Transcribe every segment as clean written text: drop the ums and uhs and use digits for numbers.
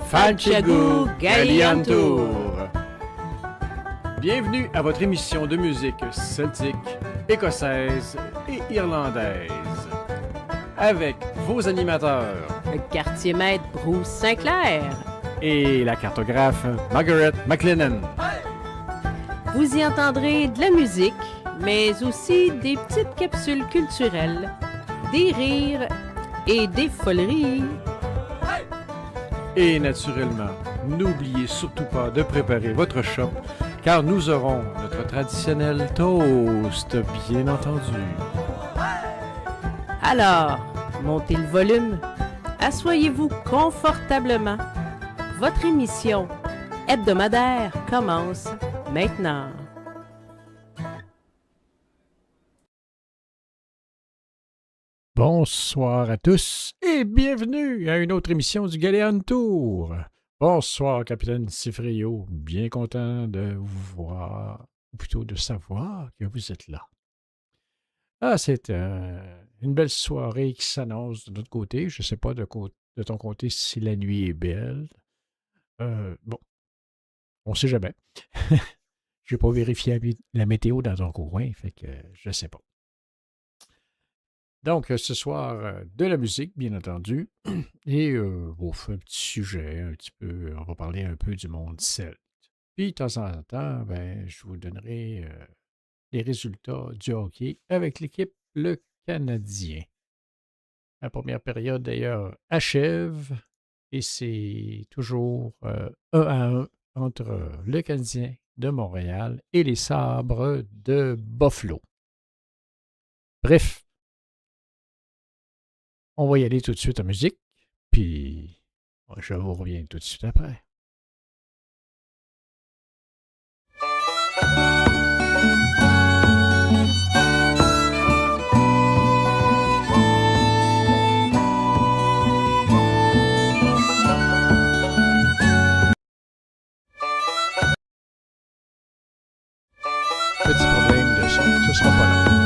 Falchagou, Gali Antur. Bienvenue à votre émission de musique celtique, écossaise et irlandaise. Avec vos animateurs, Le quartier maître Bruce Sinclair. et la cartographe Margaret McLennan. Vous y entendrez de la musique, mais aussi des petites capsules culturelles, des rires et des foleries. Et naturellement, n'oubliez surtout pas de préparer votre shop, car nous aurons notre traditionnel toast, bien entendu. Alors, montez le volume, asseyez-vous confortablement. Votre émission hebdomadaire commence maintenant. Bonsoir à tous et bienvenue à une autre émission du Gali Antur. Bonsoir, capitaine Cifrio. Bien content de vous voir, ou plutôt de savoir que vous êtes là. Ah, c'est une belle soirée qui s'annonce de notre côté. Je ne sais pas de ton côté si la nuit est belle. Bon, on ne sait jamais. Je n'ai pas vérifié la météo dans ton coin, fait que je ne sais pas. Donc, ce soir, de la musique, bien entendu, et on fait un petit sujet, un petit peu, on va parler un peu du monde celte. Puis, de temps en temps, je vous donnerai les résultats du hockey avec l'équipe Le Canadien. La première période, d'ailleurs, achève, et c'est toujours 1-1 entre le Canadien de Montréal et les Sabres de Buffalo. Bref. On va y aller tout de suite en musique, puis je vous reviens tout de suite après. Petit problème de son, ce sera pas long.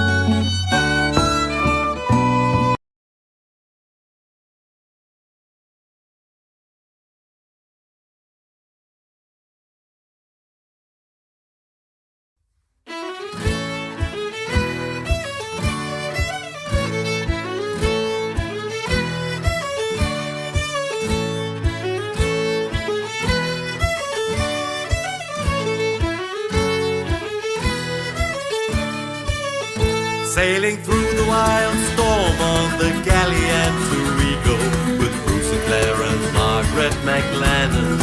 Sailing through the wild storm on the Gali Antur we go, with Bruce Sinclair and Margaret McLennan.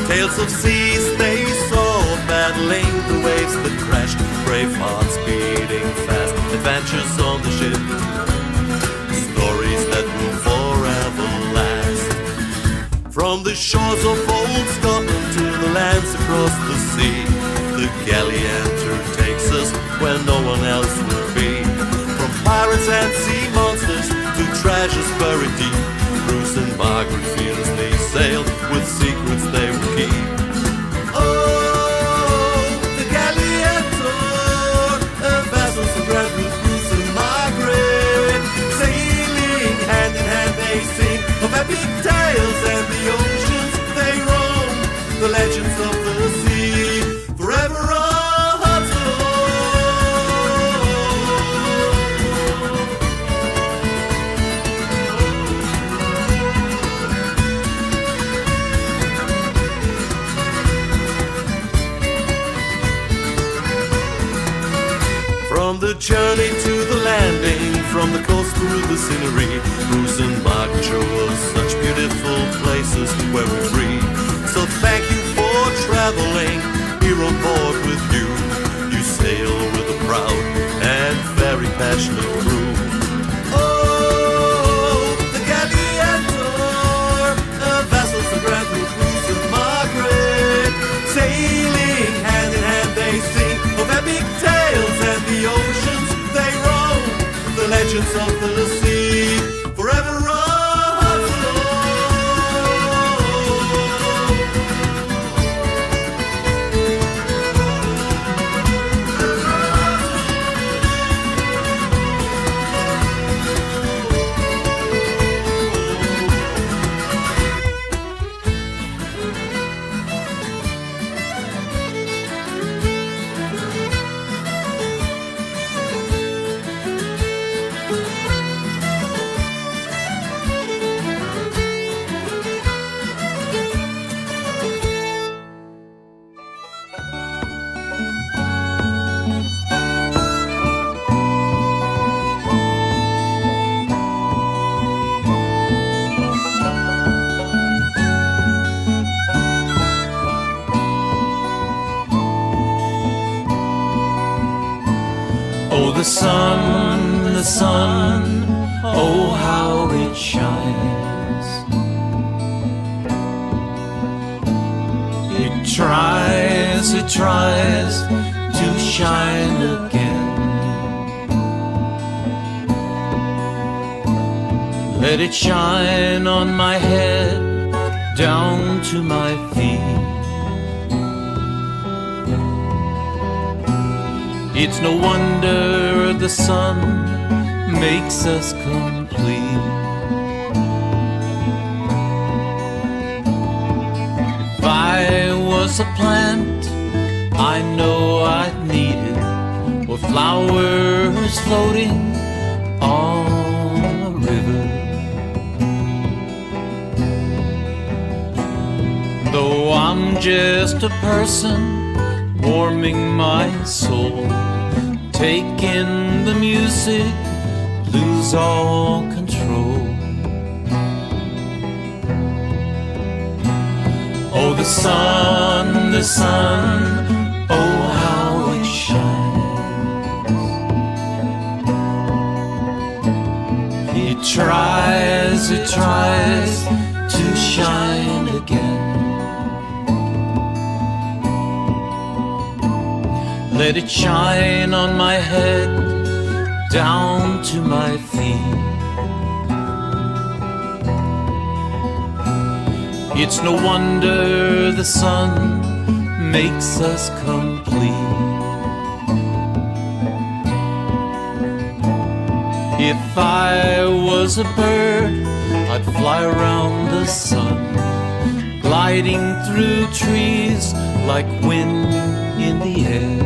Tales of seas they saw, battling the waves that crashed, brave hearts beating fast, adventures on the ship, stories that will forever last. From the shores of old Scotland to the lands across the sea, the Gali Antur takes us where no one else will be. From pirates and sea monsters to treasures buried deep, Bruce and Margaret fearlessly sail with secrets they will keep. Oh, the Gali Antur, a vessel so grand with Bruce and Margaret, sailing hand in hand they sing of epic tales and the oceans they roam, the legends of the sea, forever on. From the journey to the landing, from the coast through the scenery, Bruce and Margaret show us such beautiful places where we're free. So thank you for traveling here on board with you. You sail with a proud and very passionate crew. Oh, the Gali Antur, a vessel so grand with Bruce and Margaret, sailing hand in hand they sing of epic tales and the oceans they roam, the legends of the sea, forever on. the sun, oh how it shines. It tries to shine again. Let it shine on my head, down to my feet. It's no wonder the sun makes us complete. If I was a plant, I know I'd need it, or flowers floating on a river. Though I'm just a person, warming my soul, take in the music, lose all control. Oh, the sun, oh how it shines. It tries to shine again. Let it shine on my head, down to my feet. It's no wonder the sun makes us complete. If I was a bird, I'd fly around the sun, gliding through trees like wind in the air.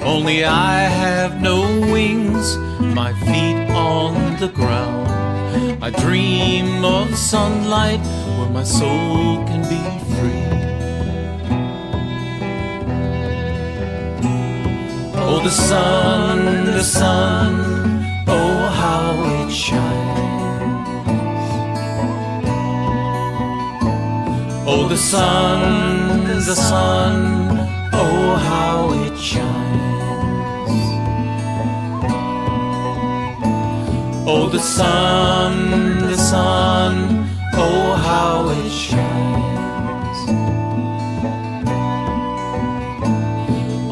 Only I have no wings, my feet on the ground. I dream of sunlight where my soul can be free. Oh, the sun, oh how it shines. Oh, the sun, oh how it shines. Oh, the sun, oh how it shines.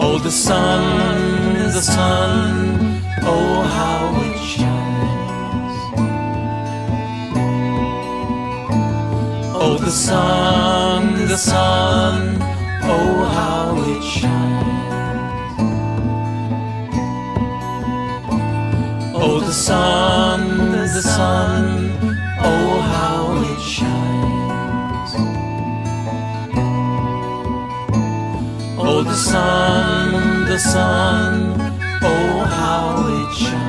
Oh, the sun, oh how it shines. Oh, the sun, oh how it shines. Oh, the sun, oh how it shines. Oh, the sun, oh how it shines.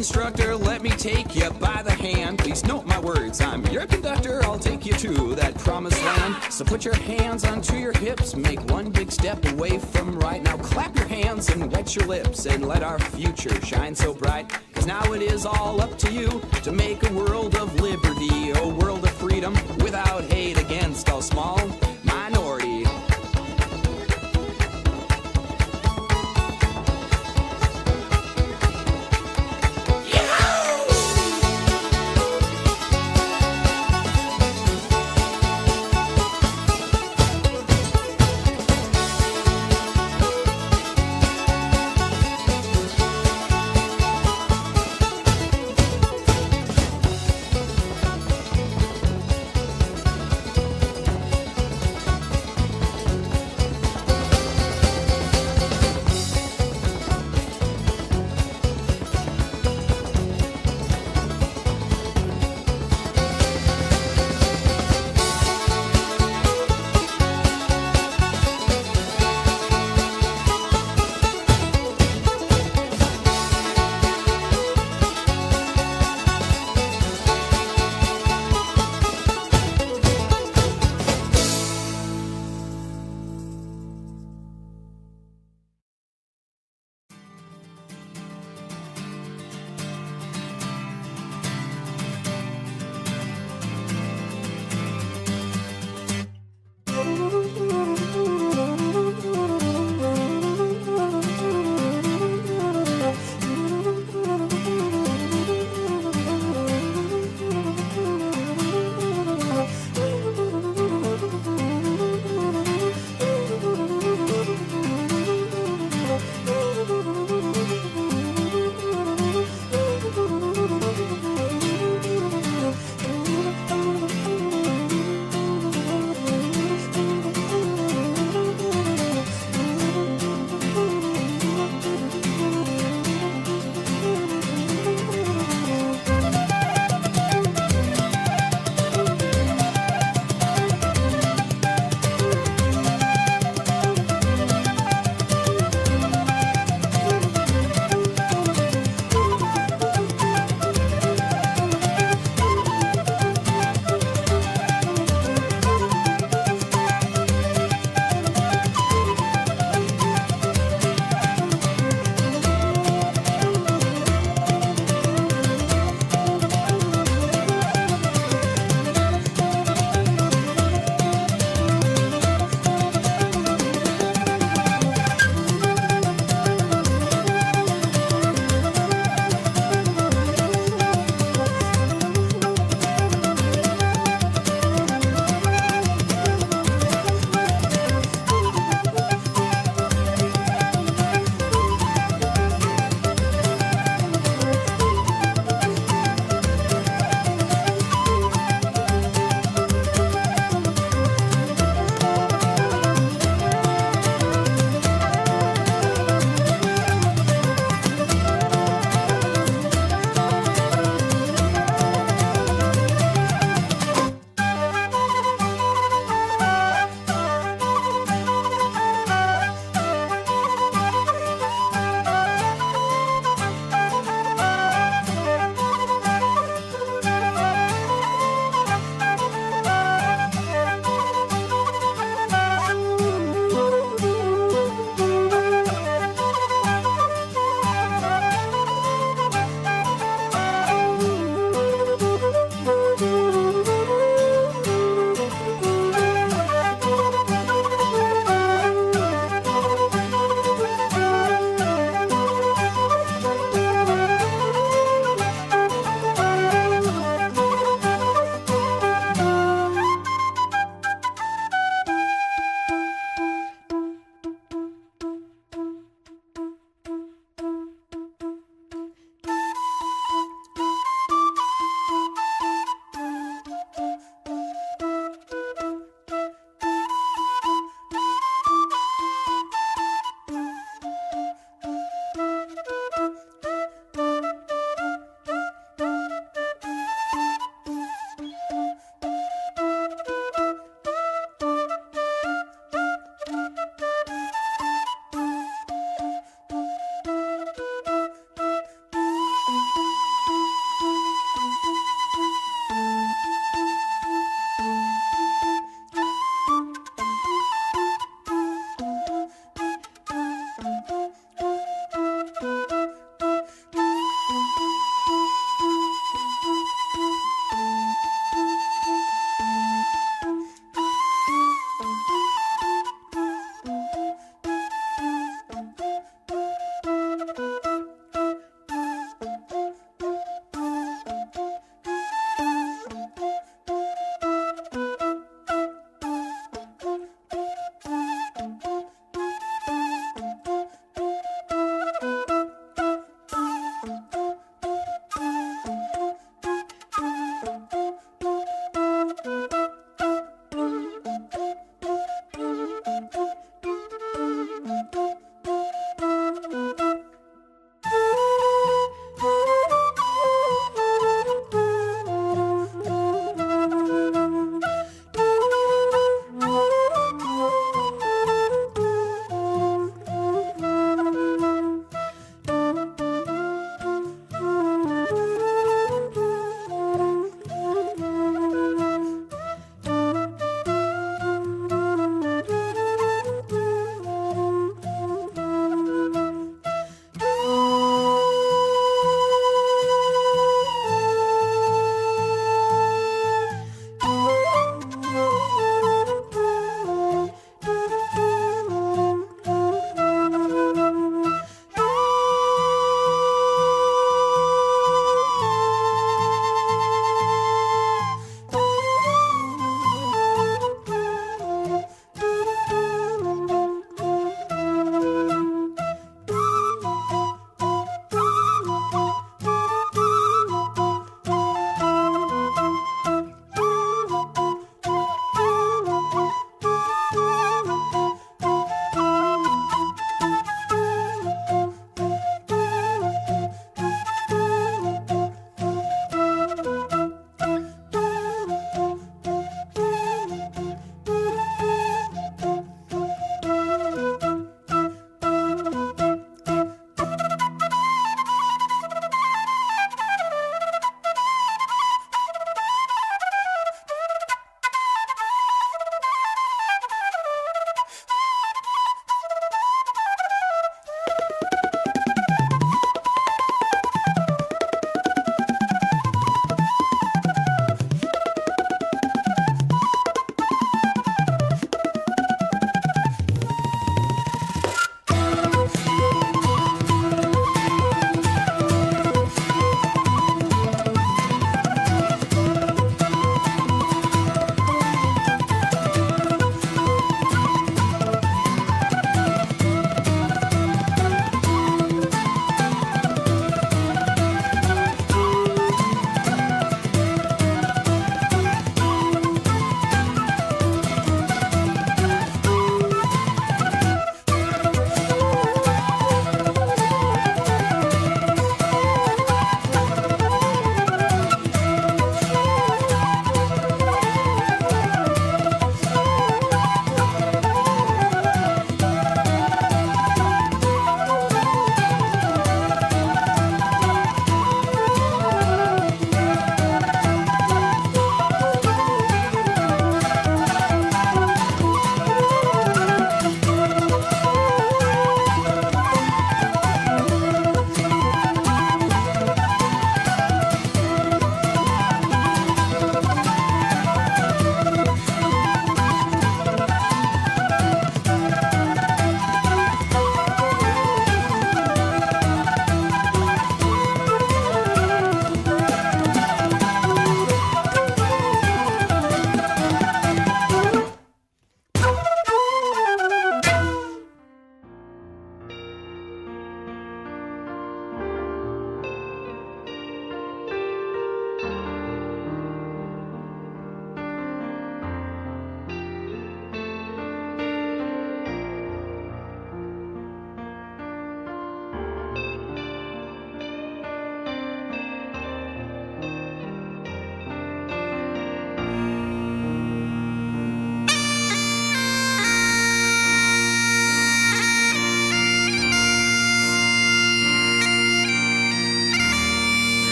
instructor, let me take you by the hand. Please note my words, I'm your conductor, I'll take you to that promised land. So put your hands onto your hips, make one big step away from right. Now clap your hands and wet your lips and let our future shine so bright. Cause now it is all up to you to make a world of liberty, a world of freedom without hate against all small minority.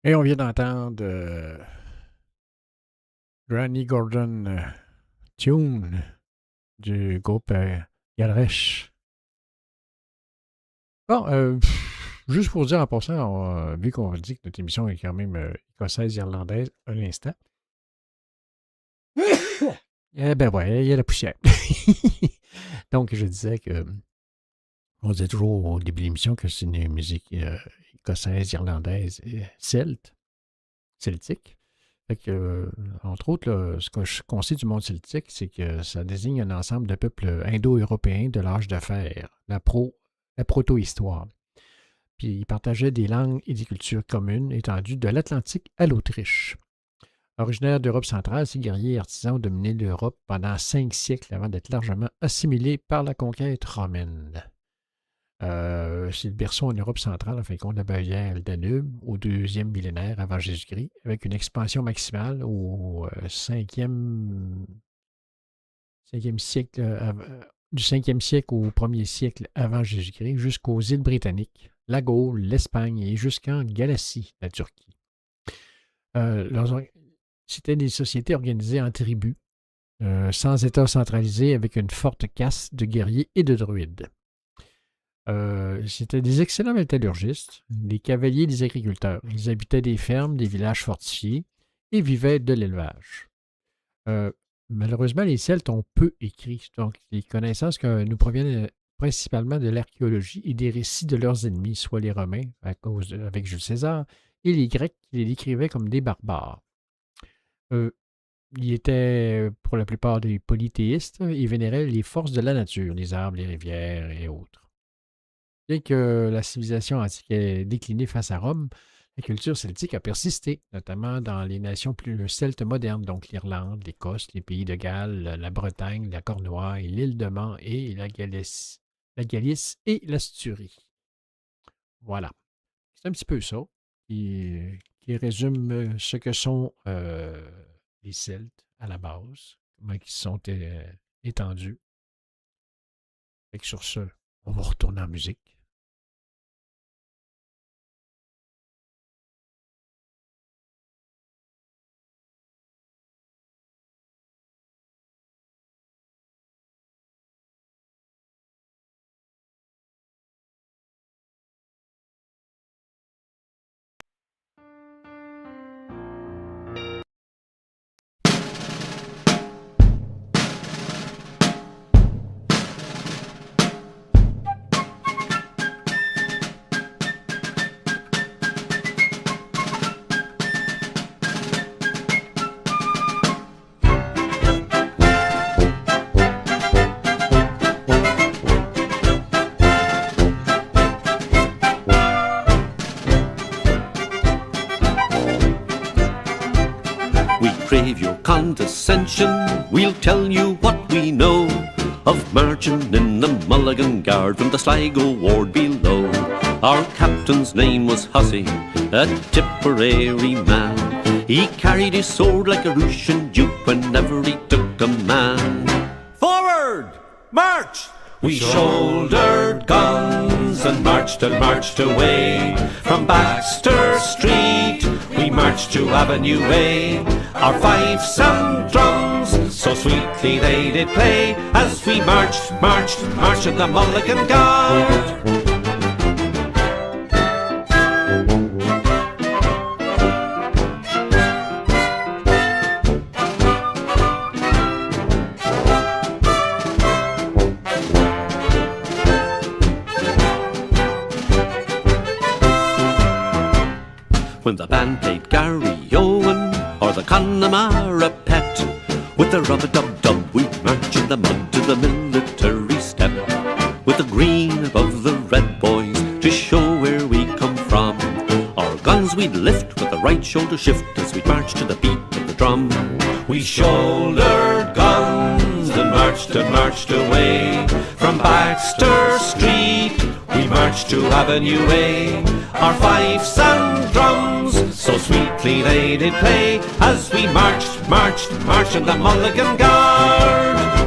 Et on vient d'entendre Granny Gordon Tune du groupe Galrech. Bon, juste pour dire en passant, vu qu'on dit que notre émission est quand même écossaise-irlandaise, un instant. Eh ben ouais, il y a la poussière. Donc, je disais que on disait toujours au début de l'émission que c'est une musique écossaise, irlandaise et celtique. Fait que, entre autres, là, ce qu'on sait du monde celtique, c'est que ça désigne un ensemble de peuples indo-européens de l'âge de fer, la proto-histoire. Puis ils partageaient des langues et des cultures communes étendues de l'Atlantique à l'Autriche. Originaires d'Europe centrale, ces guerriers et artisans ont dominé l'Europe pendant 5 siècles avant d'être largement assimilés par la conquête romaine. C'est le berceau en Europe centrale, en fin de compte, de la Bavière et le Danube, au 2e millénaire avant Jésus-Christ, avec une expansion maximale au 5e siècle, du 5e siècle au 1er siècle avant Jésus-Christ, jusqu'aux îles britanniques, la Gaule, l'Espagne et jusqu'en Galatie, la Turquie. C'était des sociétés organisées en tribus, sans État centralisé, avec une forte caste de guerriers et de druides. C'était des excellents métallurgistes, des cavaliers et des agriculteurs. Ils habitaient des fermes, des villages fortifiés et vivaient de l'élevage. Malheureusement, les Celtes ont peu écrit, donc les connaissances que nous proviennent principalement de l'archéologie et des récits de leurs ennemis, soit les Romains, avec Jules César, et les Grecs qui les décrivaient comme des barbares. Ils étaient, pour la plupart, des polythéistes. Ils vénéraient les forces de la nature, les arbres, les rivières et autres. Bien que la civilisation antique ait décliné face à Rome, la culture celtique a persisté, notamment dans les nations plus celtes modernes, donc l'Irlande, l'Écosse, les pays de Galles, la Bretagne, la Cornouaille, l'île de Man et la Galice et l'Asturie. Voilà. C'est un petit peu ça qui résume ce que sont les Celtes à la base, comment ils sont étendus. Et sur ce, on va retourner en musique. Crave your condescension, we'll tell you what we know of marching in the Mulligan Guard from the Sligo ward below. Our captain's name was Hussey, a Tipperary man. He carried his sword like a Russian duke whenever he took a man. Forward! March! We shouldered guns and marched away. From Baxter Street we marched to Avenue A. Our fifes and drums so sweetly they did play as we marched in the Mulligan Guard. When the band played Gary Owen or the Connemara Pet, with the rub-a-dub-dub we'd march in the mud to the military step, with the green above the red, boys, to show where we come from. Our guns we'd lift with the right shoulder shift as we'd march to the beat of the drum. We shouldered guns and marched away. From Baxter Street we marched to Avenue A. Our fifes and drums so sweetly they did play as we marched in the Mulligan Guard.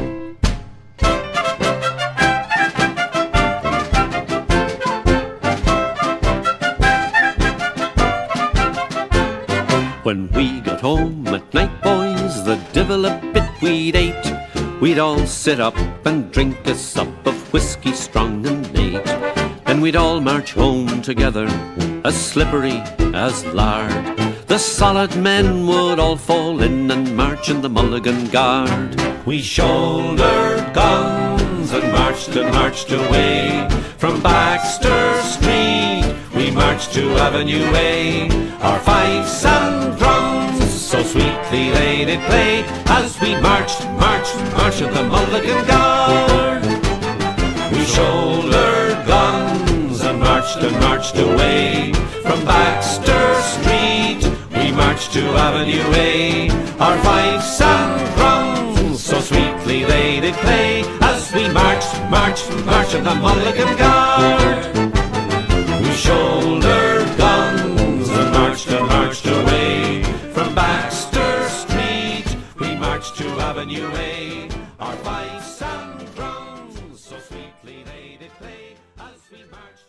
When we got home at night, boys, the divil a bit we'd ate. We'd all sit up and drink a sup of whiskey strong and neat. Then we'd all march home together, as slippery as lard. The solid men would all fall in and march in the Mulligan Guard. We shouldered guns and marched away. From Baxter Street we marched to Avenue A. Our fifes and drums so sweetly they did play, as we marched in the Mulligan Guard. We shouldered guns and marched away. From Baxter Street we marched to Avenue A. Our fifes and drums so sweetly they did play, as we marched in the Mulligan Guard. We shouldered guns and marched away. From Baxter Street we marched to Avenue A. Our fifes and drums so sweetly they did play, as we marched.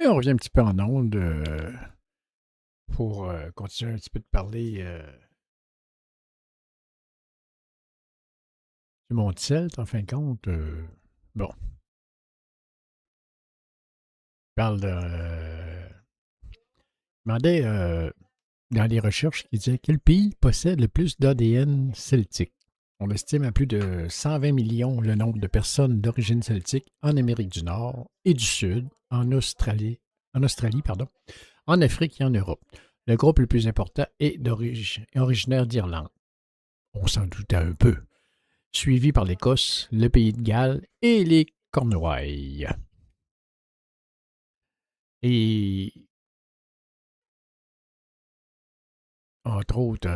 Et on revient un petit peu en onde pour continuer un petit peu de parler du monde celte, en fin de compte. Bon, je parle de... je demandais dans les recherches qui disaient quel pays possède le plus d'ADN celtique. On estime à plus de 120 millions le nombre de personnes d'origine celtique en Amérique du Nord et du Sud, en Australie, pardon, en Afrique et en Europe. Le groupe le plus important est originaire d'Irlande. On s'en doutait un peu. Suivi par l'Écosse, le pays de Galles et les Cornouailles. Et entre autres,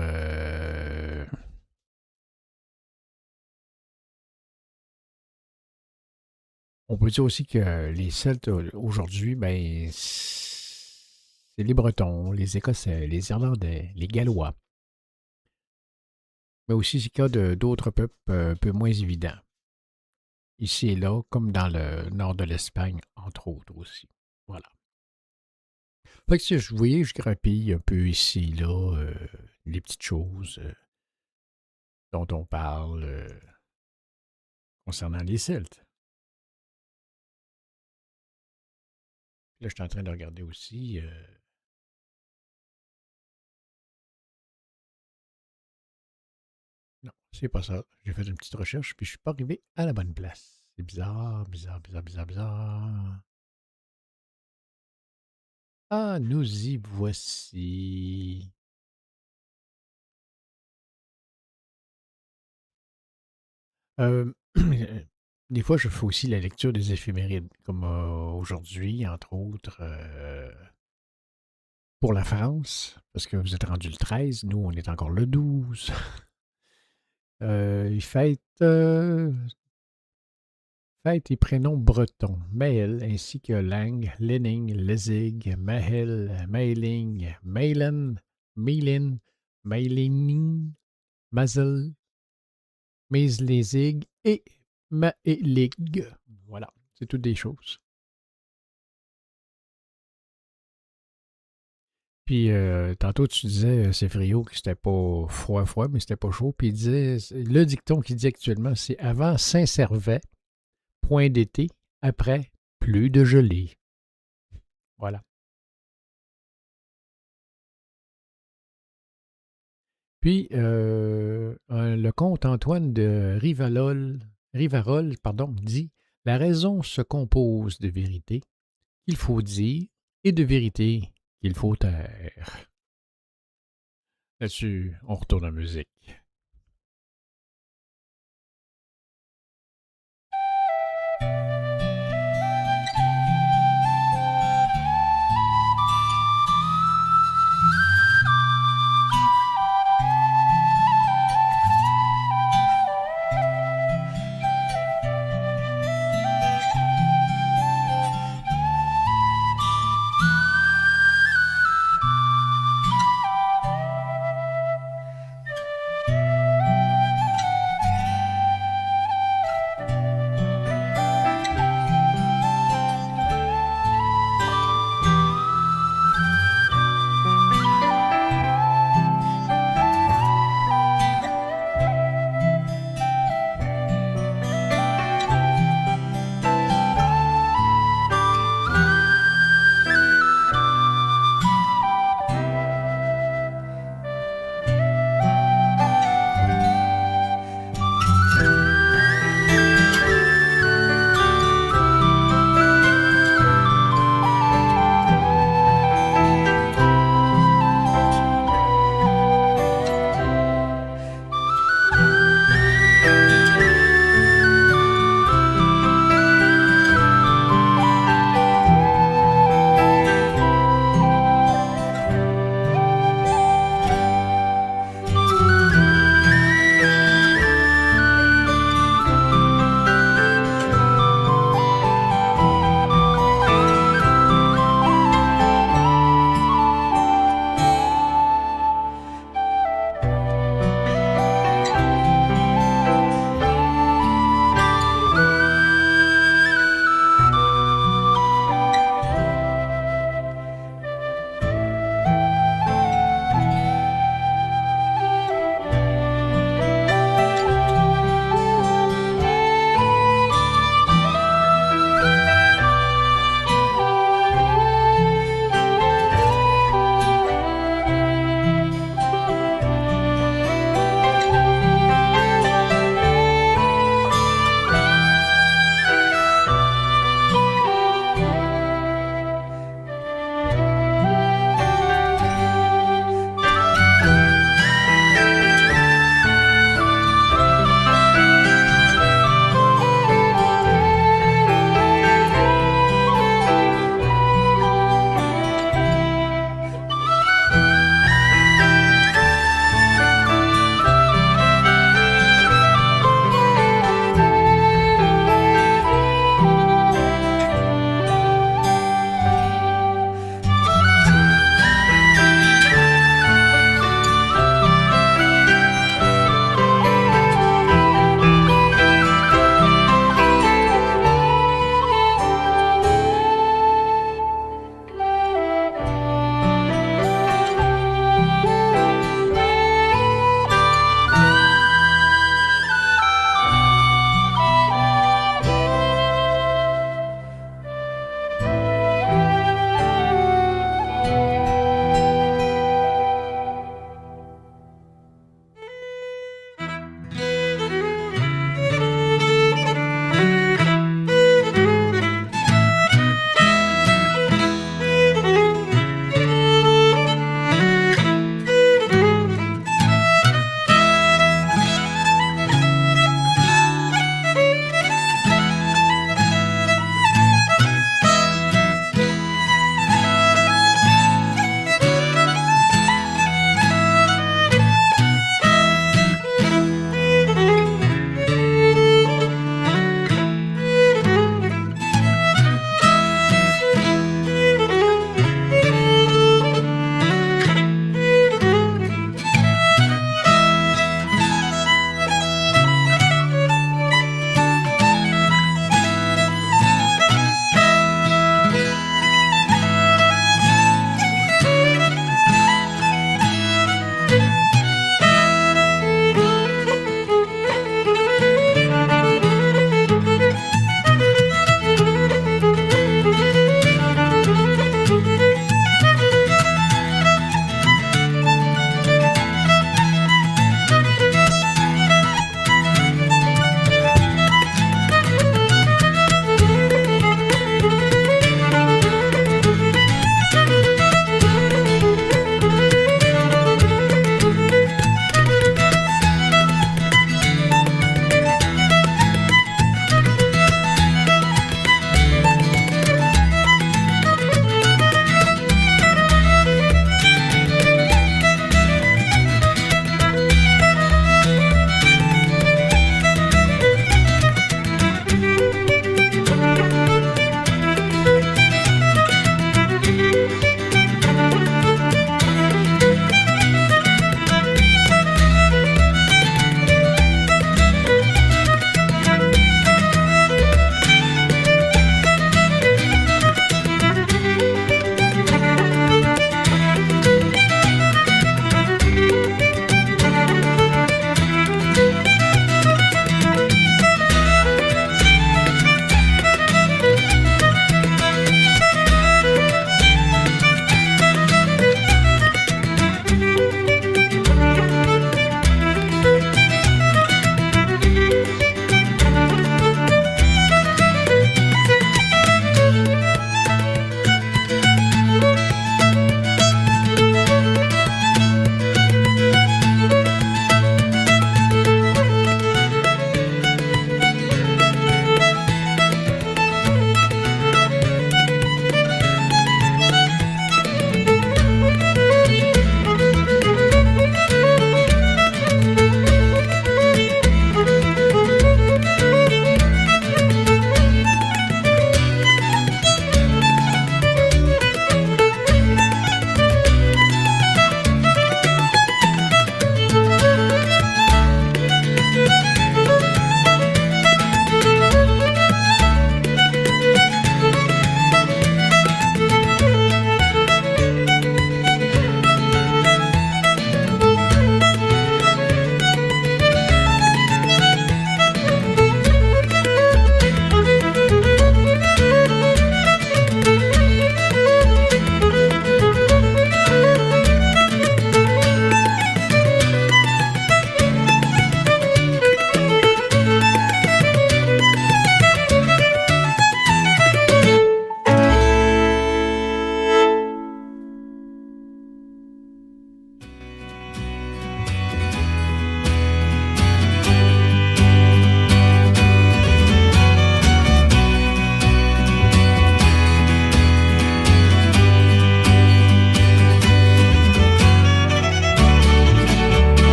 on peut dire aussi que les Celtes aujourd'hui, ben, c'est les Bretons, les Écossais, les Irlandais, les Gallois. Mais aussi c'est le cas d'autres peuples un peu moins évidents. Ici et là, comme dans le nord de l'Espagne, entre autres aussi. Voilà. Fait que si vous voyez, je grappille un peu ici, là, les petites choses dont on parle concernant les Celtes. Là, je suis en train de regarder aussi. Non, c'est pas ça. J'ai fait une petite recherche, puis je suis pas arrivé à la bonne place. C'est bizarre, bizarre, bizarre, bizarre, bizarre. Ah, nous y voici. Euh, des fois, je fais aussi la lecture des éphémérides, comme aujourd'hui, entre autres, pour la France, parce que vous êtes rendu le 13, nous, on est encore le 12. Il fête fête et prénoms bretons, Maël, ainsi que Lang, Lenning, Lezig, Mahel, Mailing, Mailen, Meilin, Mailining, Mazel, Maislezig et Maelig. Voilà, c'est toutes des choses. Puis, tantôt, tu disais, Céfrio, que c'était pas froid, froid, mais c'était pas chaud. Puis, il disait, le dicton qu'il dit actuellement, c'est avant Saint-Servais, point d'été, après, plus de gelée. Voilà. Puis, le comte Antoine de Rivarol dit la raison se compose de vérité qu'il faut dire et de vérité qu'il faut taire. Là-dessus, on retourne en musique.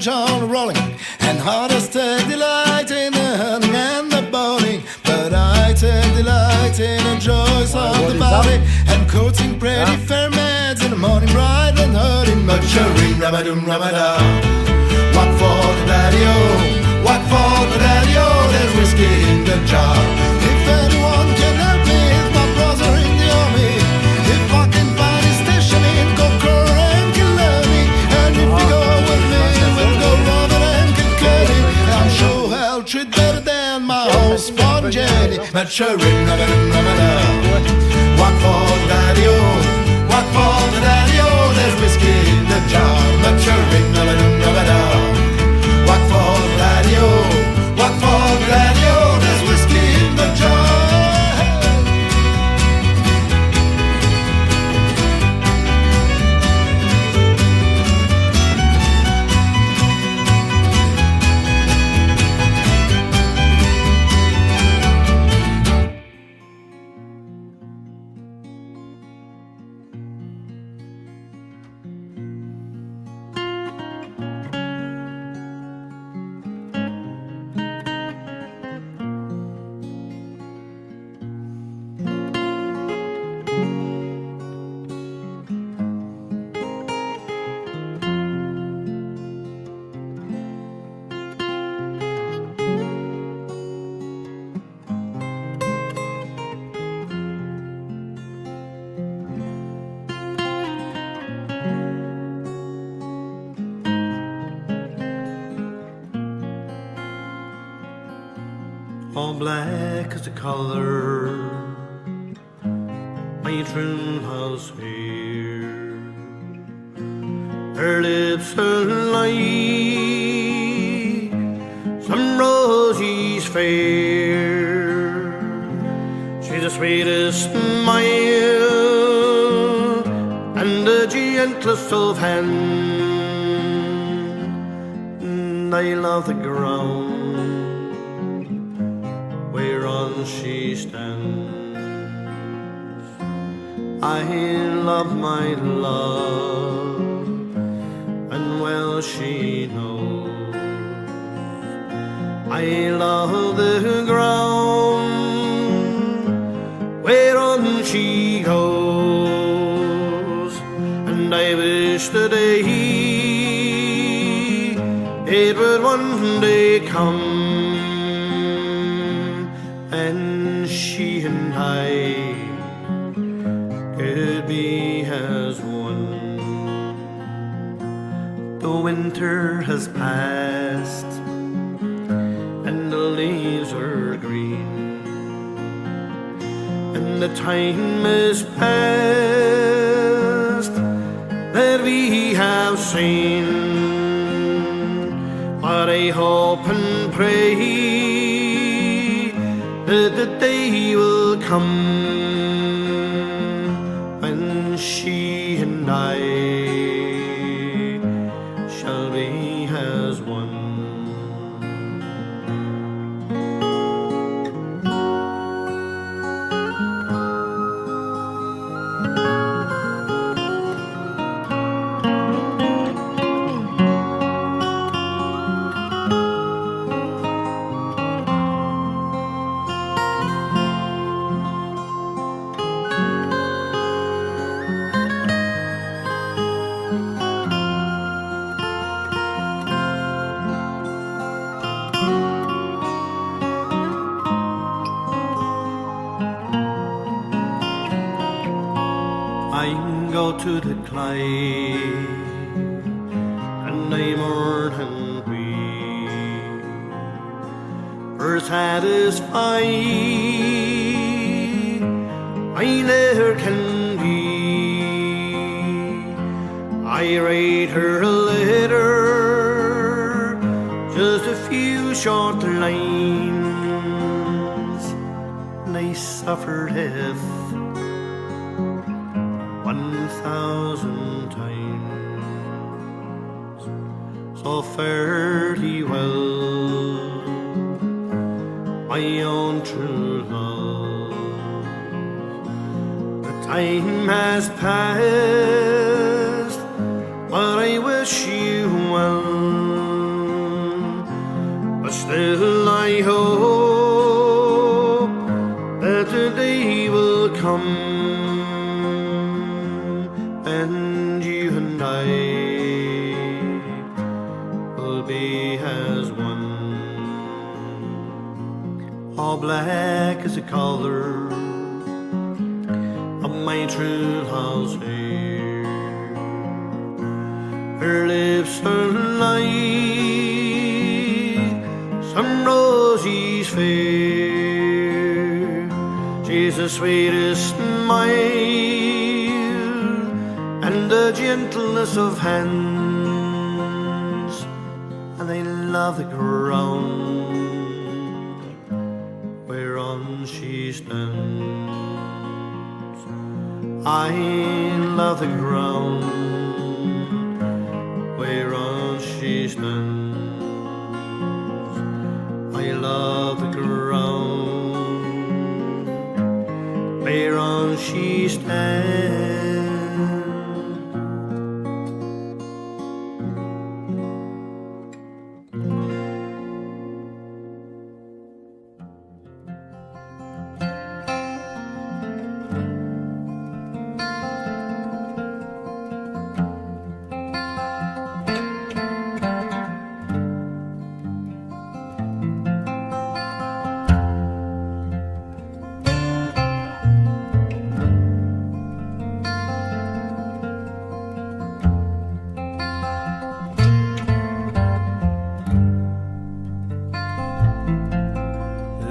carriage on rolling, and harvest delight in the hunting and the boating. But I take delight in the joys of the valley, and courting pretty fair maids in the morning, bright and hurting. But ring rabadoom rabada, what for the daddy-o, what for the daddy-o, there's whiskey in the jar. If anyone can help me, it's my brother in the army. If I can find a station in Conquer and Killarney, and if you go with me, we'll go Robert and Kilkenny. I'm sure I'll treat better than my host Spot and Jenny. But ring rabadoom rabada, what for the daddy-o, what for the daddy-o, there's whiskey in the jar. But ring rabadoom rabada, what for the daddy-o, what for the daddy-o, there's whiskey in the jar. All black is the color my trim house hair. Her lips are like some roses fair. She's the sweetest smile and the gentlest of hand. And I love the ground whereon she stands. I love my love, and well she knows. I love the ground whereon she goes, and I wish the day it would one day come and she and I could be as one. The winter has passed and the leaves are green, and the time is past that we have seen. But I hope and pray that the day will come when she and I shall be as one. I go to the clay and I mourn and weep, for satisfied I never can be. I write her a letter, just a few short lines, and I suffered if 1,000 times. So fare thee well, my own true love. The time has passed, but I wish you well. he has won. All black is the color of my true love's hair. Her lips are like some roses fair. She's the sweetest smile and the gentlest of hands, and I love the ground whereon she stands. I love the ground whereon she stands. I love the ground whereon she stands.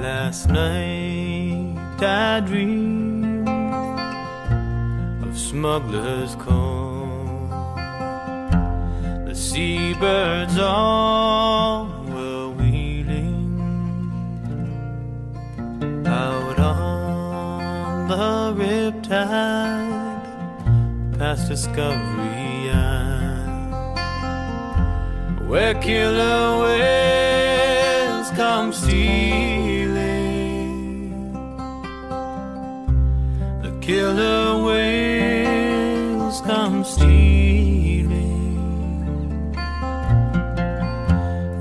Last night I dreamed of Smuggler's Cove. The seabirds all were wheeling out on the riptide past Discovery Isle, where killer whales come stealing. Killer whales come stealing.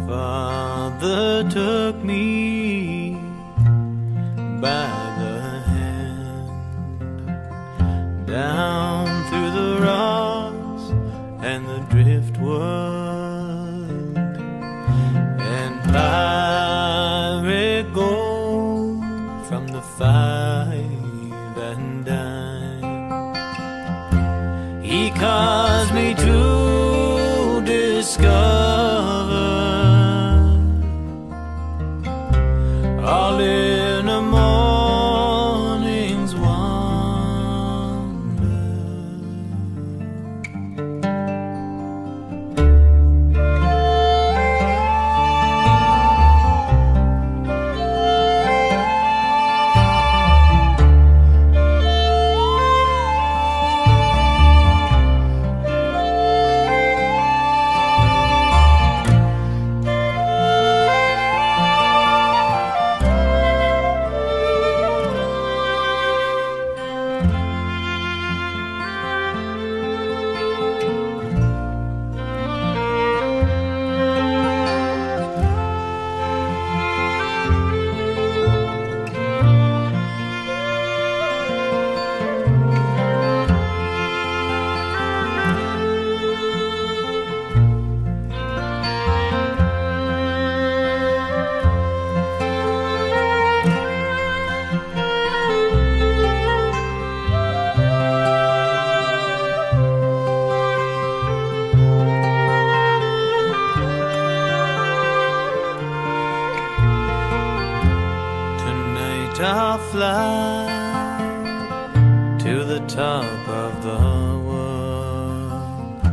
Father took me by the hand down through the rocks and the driftwood, and pirate gold from the fire and dime. He caused me to discover, all in a morning's wonder. I'll fly to the top of the world.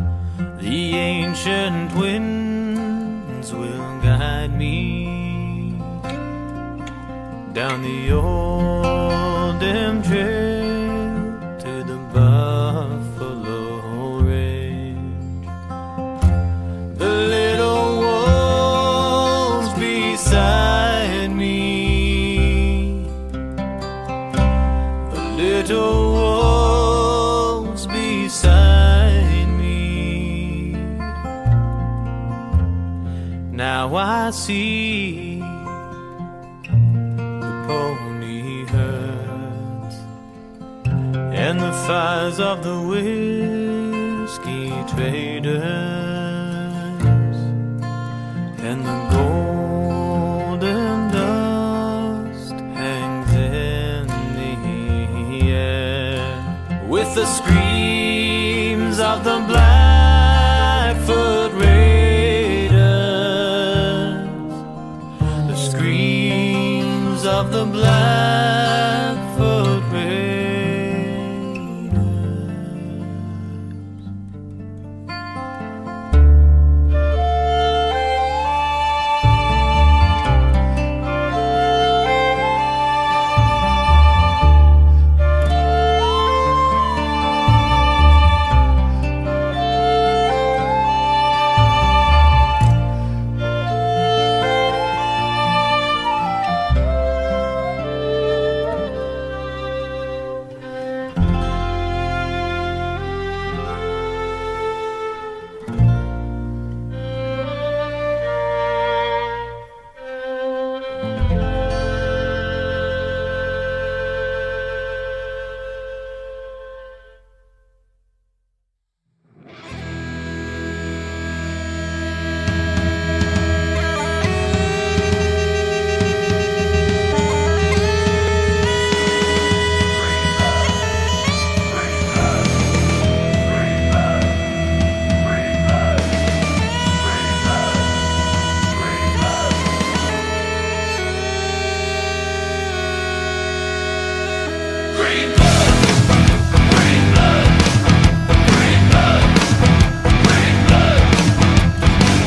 The ancient winds will guide me down the old dim trail to the Buffalo Range. The little wolves beside me, little wolves beside me. Now I see the pony herds and the fires of the whiskey traders and the golden dust hangs in the air. With the screams of the Blackfoot Raiders, the screams of the Blackfoot Raiders.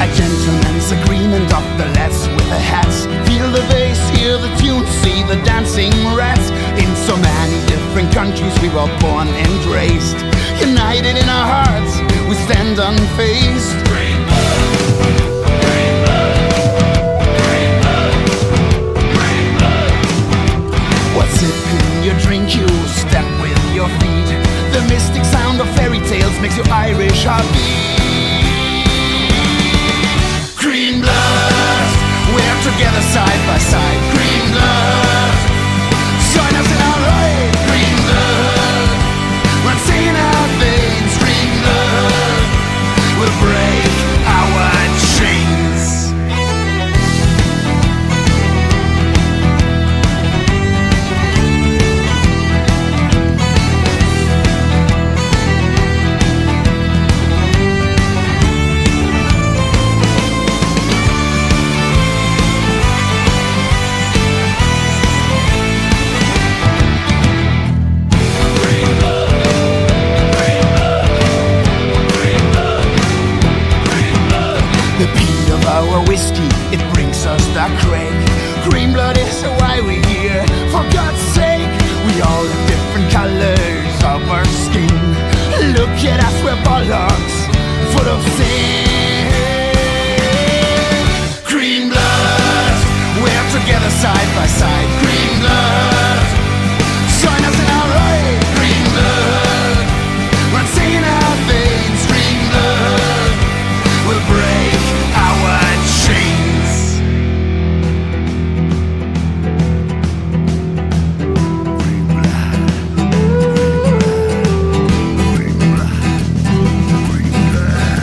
A gentleman's agreement of the lads with the hats. Feel the bass, hear the tune, see the dancing rats. In so many different countries we were born and raised. United in our hearts, we stand unfazed. What's it in your drink? You step with your feet. The mystic sound of fairy tales makes your Irish heart beat. Green blood, we're together side by side. Green blood, join us in our ride. Green blood, runs in our veins. Green blood, will break our chains. The beat of our whiskey, it brings us the crack. Green blood is why we're here, for God's sake. We all have different colors of our skin. Look at us, we're bullocks, full of sin. Green blood, we're together side by side. Green blood, join us in our ride. Green blood, runs in our veins. Green blood, will break our chains. Green blood, green blood, green blood, green blood.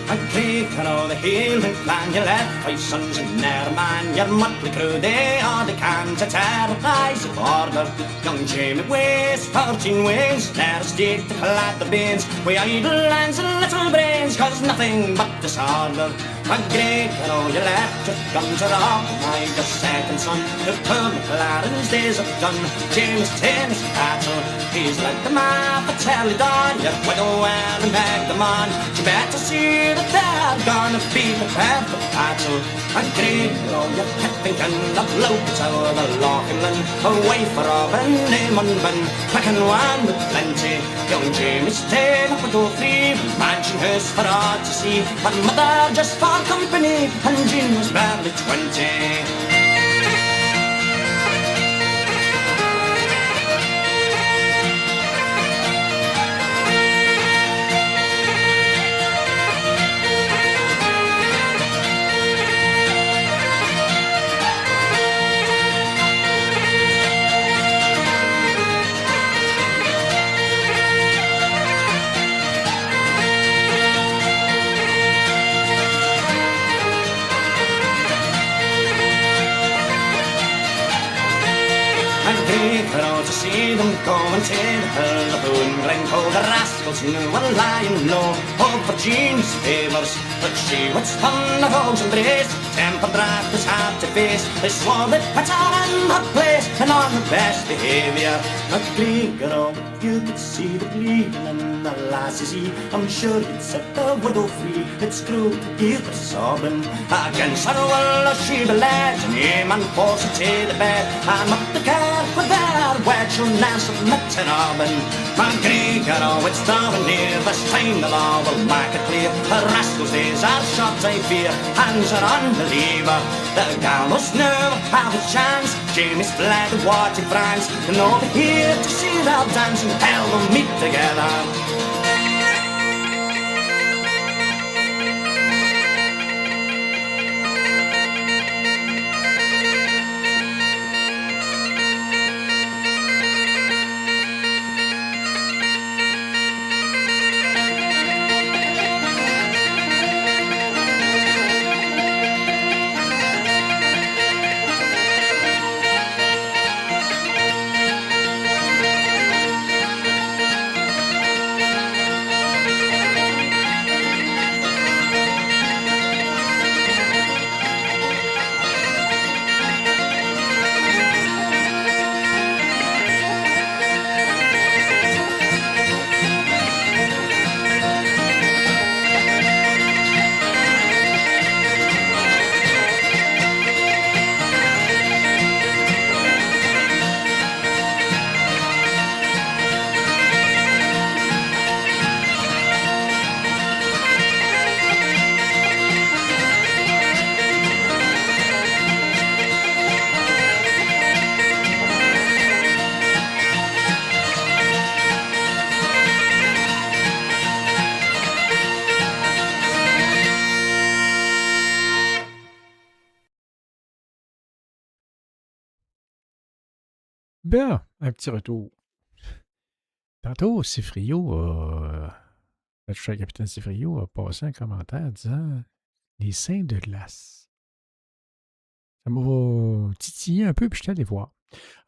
A creaking o' the hill and clan, you left 5 sons and ne'er a man. Your motley crew, they are the can to terrorise the border. Young Jamie weighs 14 wings, ne'er a stick to clad the beans. We idle hands and little brains, cause nothing but disorder. A creaking o' you left your guns are off, my the second son, who pulled McLaren's days of done. James Taylor's cattle, he's like the man for Telly-Dawn. Your widow and beg the man, you better see that they're gonna be prepared for battle. And great, oh, you're pepping and the blokes out of the Lochland, away for Robin, name and bin, packing one with plenty. Young Jamie's staying up with all three, mansion house for all to see, and mother just for company, and Jean was barely 20. To see them go and take the hill, the boon, Glencoe, the rascals who were lying low. Hope for Jean's favours, but she would spun the hogs and brace. Temper draft is hard to face. They swore they'd put her in her place and on the best behaviour. A Glencoe, you could see the bleeding in the lass's eye. I'm sure you'd set the widow free. It's true to give her sobbing. Against her will she be led, and him and force her to the bed. I'm up the car with their wedge, you'll now submit to Robin. My Gregor, oh, it's drawing near, this time the law will make it clear. The rascals' days are short, I fear, hands are on the lever. The gallows never have a chance. Jamie's fled to watch in France, and over here to see their dance, and hell will meet together. Bien, un petit retour. Tantôt, le cher capitaine Cifrio a passé un commentaire disant les seins de glace. Ça m'a titillé un peu, puis je suis allé voir.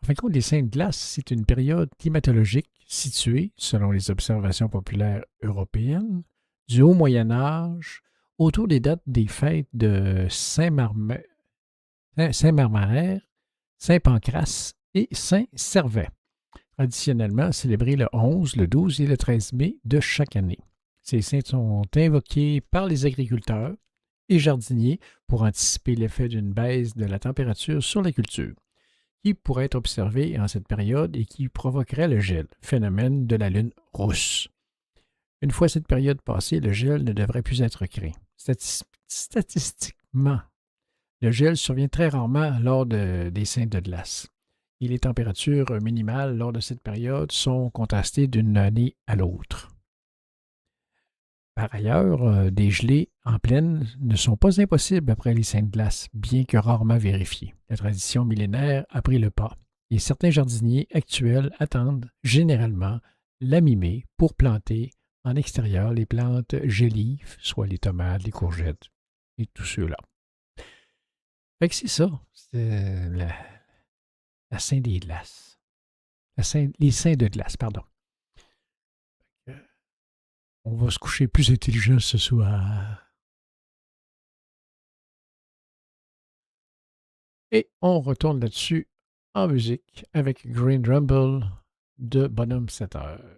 En fin de compte, les seins de glace, c'est une période climatologique située, selon les observations populaires européennes, du Haut Moyen Âge, autour des dates des fêtes de Saint-Marmère, Saint-Pancrace et Saint-Servais, traditionnellement célébrés le 11, le 12 et le 13 mai de chaque année. Ces saints sont invoqués par les agriculteurs et jardiniers pour anticiper l'effet d'une baisse de la température sur la culture, qui pourrait être observée en cette période et qui provoquerait le gel, phénomène de la lune rousse. Une fois cette période passée, le gel ne devrait plus être créé. Statistiquement, le gel survient très rarement lors des saints de glace. Et les températures minimales lors de cette période sont contrastées d'une année à l'autre. Par ailleurs, des gelées en plaine ne sont pas impossibles après les saints de glace, bien que rarement vérifiées. La tradition millénaire a pris le pas et certains jardiniers actuels attendent généralement la mi-mai pour planter en extérieur les plantes gélives, soit les tomates, les courgettes et tout ceux-là. Fait que c'est ça. C'est la Saint des glaces. Les saints de glace, pardon. On va se coucher plus intelligent ce soir. Et on retourne là-dessus en musique avec Green Rumble de Bonhomme 7 heures.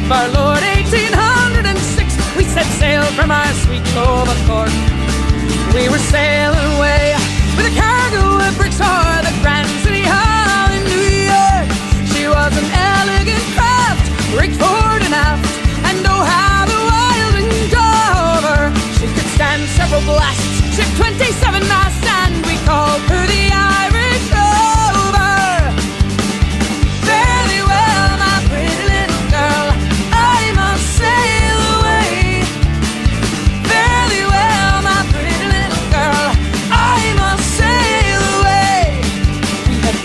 of our Lord 1806, we set sail from our sweet Clover Court. We were sailing away with a cargo of bricks for the Grand City Hall in New York. She was an elegant craft, rigged forward and aft, and oh how the wild wind drove her. She could stand several blasts, she had 27 masts, and we called her the Irish Rover. Fairly well, my pretty little girl, I must sail away. Fairly well, my pretty little girl, I must sail away. We had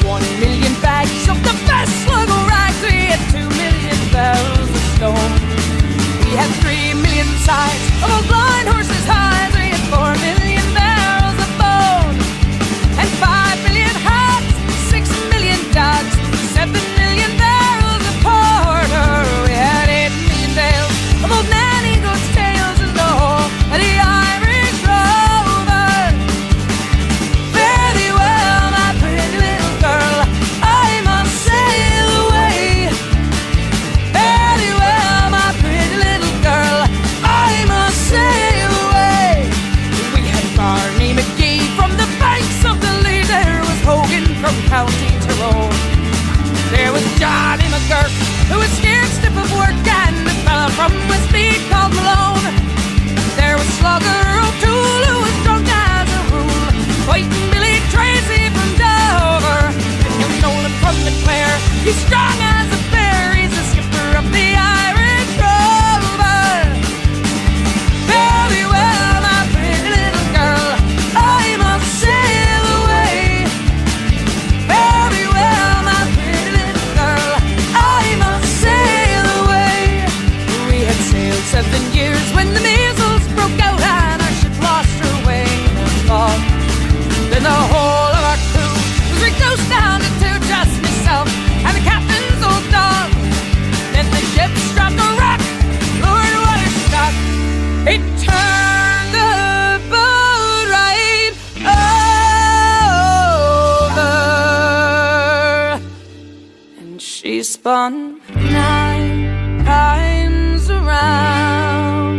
She spun 9 times around.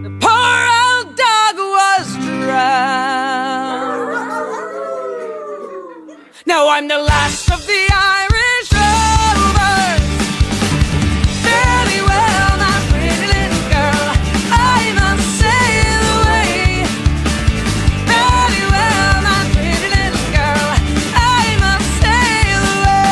The poor old dog was drowned. Now I'm the last of the Irish rovers. Fairly well, my pretty little girl, I must sail away. Fairly well, my pretty little girl, I must sail away.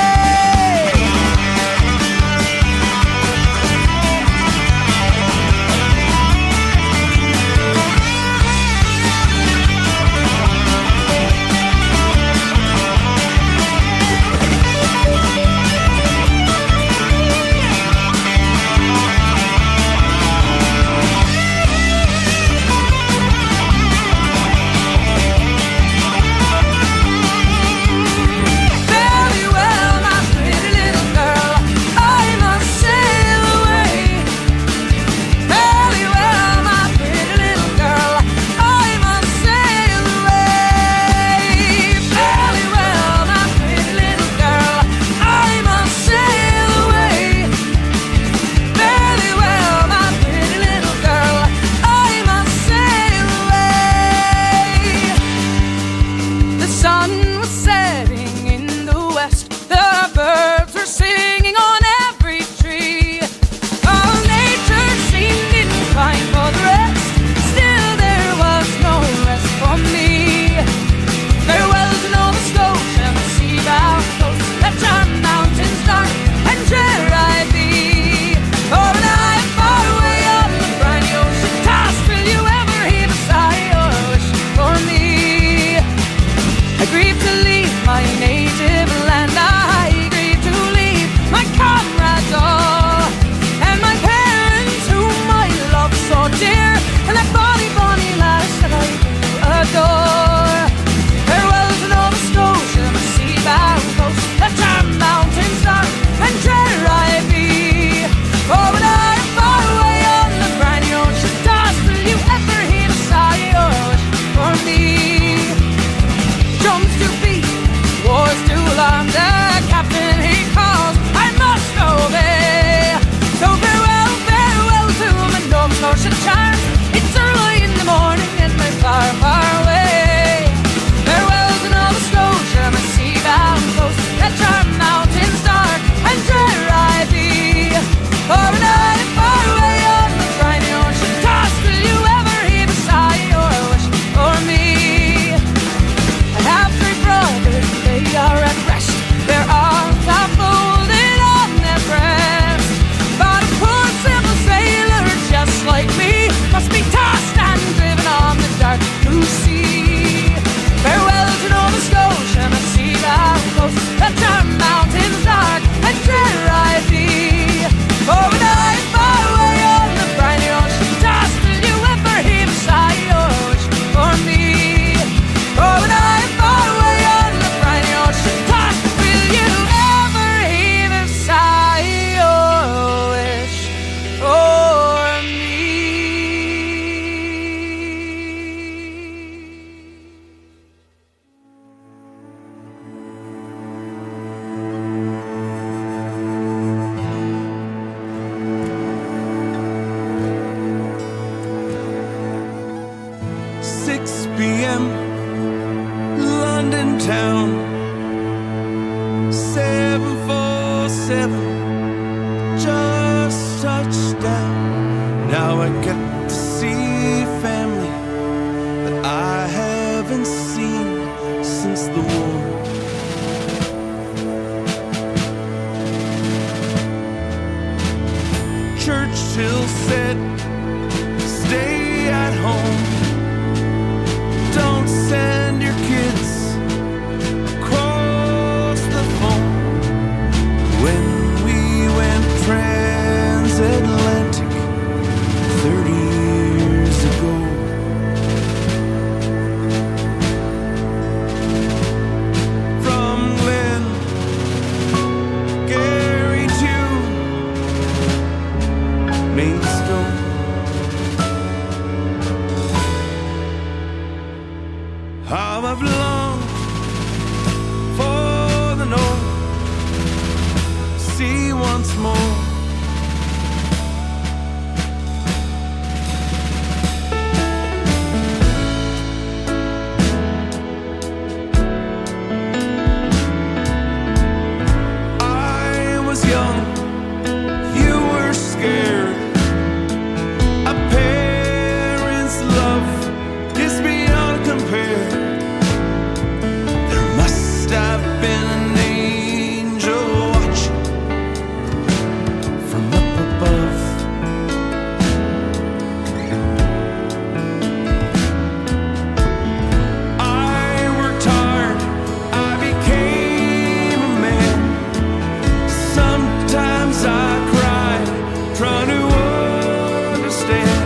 Fairly well, my pretty little girl, I must sail away. Fairly well, my pretty little girl, I must sail away. Fairly well, my pretty little girl, I must sail away. Fairly well, my pretty little girl, I must sail away. The sun was setting in the west. The birds were singing on every tree. All nature seemed inclined for the rest. Still there was no rest for me. Farewell to Nova Scotia and the sea-bound coast. Left our mountains dark and drear I be. For when I am far away on the briny ocean tossed, will you ever heave a sigh or a wish for me? I grieve to leave my native land. I grieve to leave my comrades all, and my parents whom I love so dear, and that bonny, bonny lass that I do adore. Farewell to Nova Scotia, my sea-bound coast. Left our mountains dark and drear I be. For when I am far away on the briny ocean tossed, will you ever hear a sigh or a wish for me? Drums to beat, wars to alarm, the captain he calls, I must obey. So farewell, farewell to my Nova Scotia charms. It's early in the morning and we're far, far away. Farewell to Nova Scotia, my sea-bound coast. Let our mountains dark and drear I be. For when I am far away on the briny ocean tossed, will you ever heave a sigh or a wish for me? I have 3 brothers, they are at rest. Their arms are folded on their breasts. But a poor simple sailor just like me must be tossed and driven on the dark blue sea. Farewell to Nova Scotia, my sea-bound coast. Let our mountains dark and drear I be. For when I am far away on the briny ocean tossed, will you ever heave a sigh or a wish for me? For when I am far away on the briny ocean tossed, will you ever heave a sigh or a wish for me? p.m. London town, 747 just touched down. Now I get to see family that I haven't seen since the war. Churchill said, stay at home. Don't send your kids across the phone. When we went transatlantic 30 years ago, from Glen Gary to Maidstone, see once more. I was young, you were scared. A parent's love is beyond compare. There must have been an angel watching from up above. I worked hard, I became a man. Sometimes I cried, trying to understand.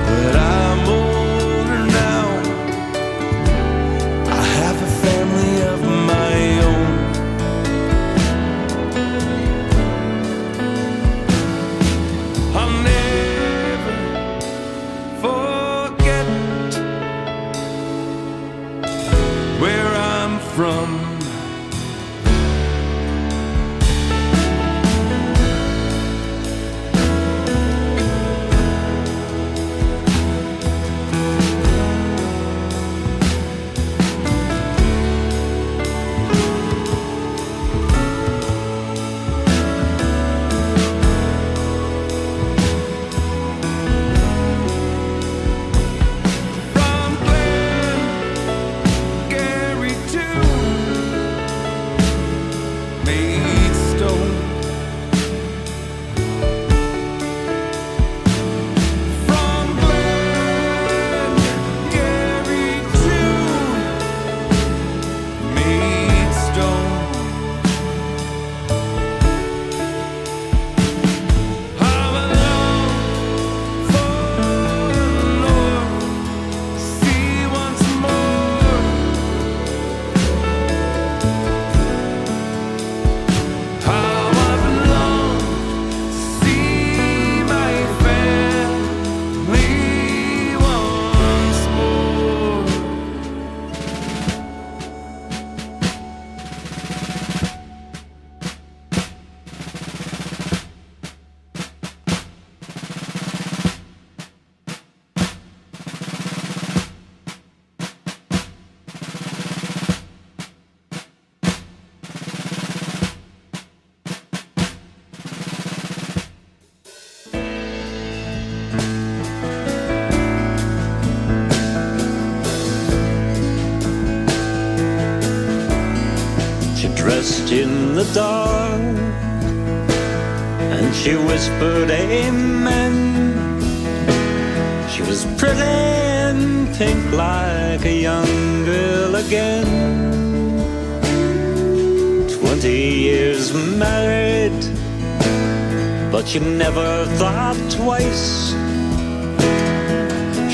But I'm older now, I have a family of my own. I'll never forget where I'm from. From Gary to Maidstone. From Gary to Maidstone. I'm alone for the Lord, see once more. How I've longed to see my family once more. She dressed in the dark and she whispered amen. She was pretty and pink like a young girl again. 20 years married, but she never thought twice.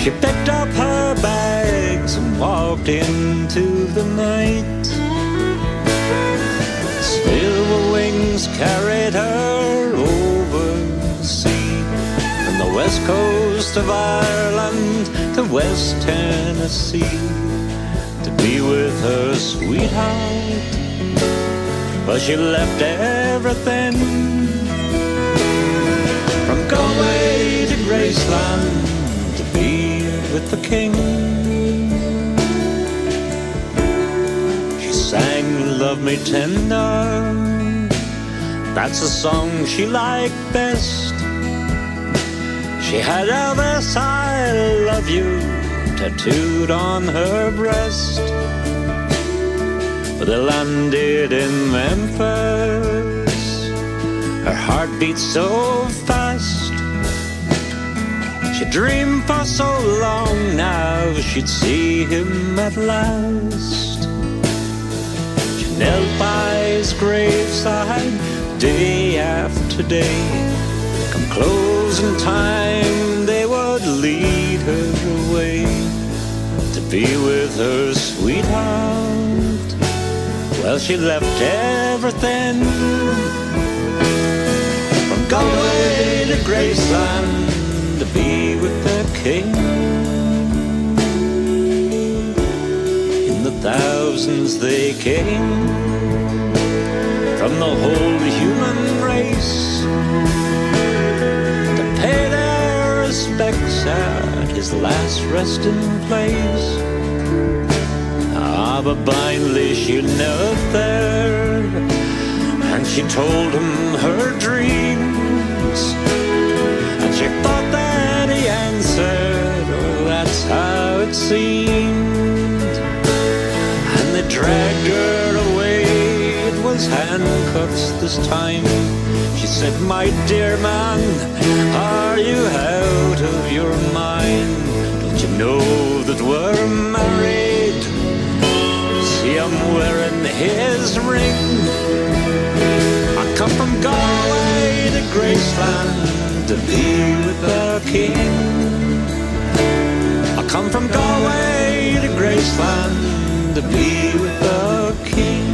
She picked up her bags and walked into the night. Silver wings carried her over the sea, from the west coast of Ireland to West Tennessee, to be with her sweetheart. But she left everything, from Galway to Graceland, to be with the king. Sang Love Me Tender, that's a song she liked best. She had Elvis, I love you, tattooed on her breast. But they landed in Memphis, her heart beat so fast. She dreamed for so long now she'd see him at last. Knelt by his graveside day after day. Come closing time, they would lead her away to be with her sweetheart. Well, she left everything, from Galway to Graceland, to be with the king. In the thousands they came, from the whole human face to pay their respects at his last resting place. Ah, but blindly she knelt there, and she told him her dreams, and she thought that he answered, oh, that's how it seemed. And they dragged her away, it was handcuffs this time. She said, my dear man, are you out of your mind? Don't you know that we're married? See, I'm wearing his ring. I come from Galway to Graceland to be with the king. I come from Galway to Graceland to be with the king.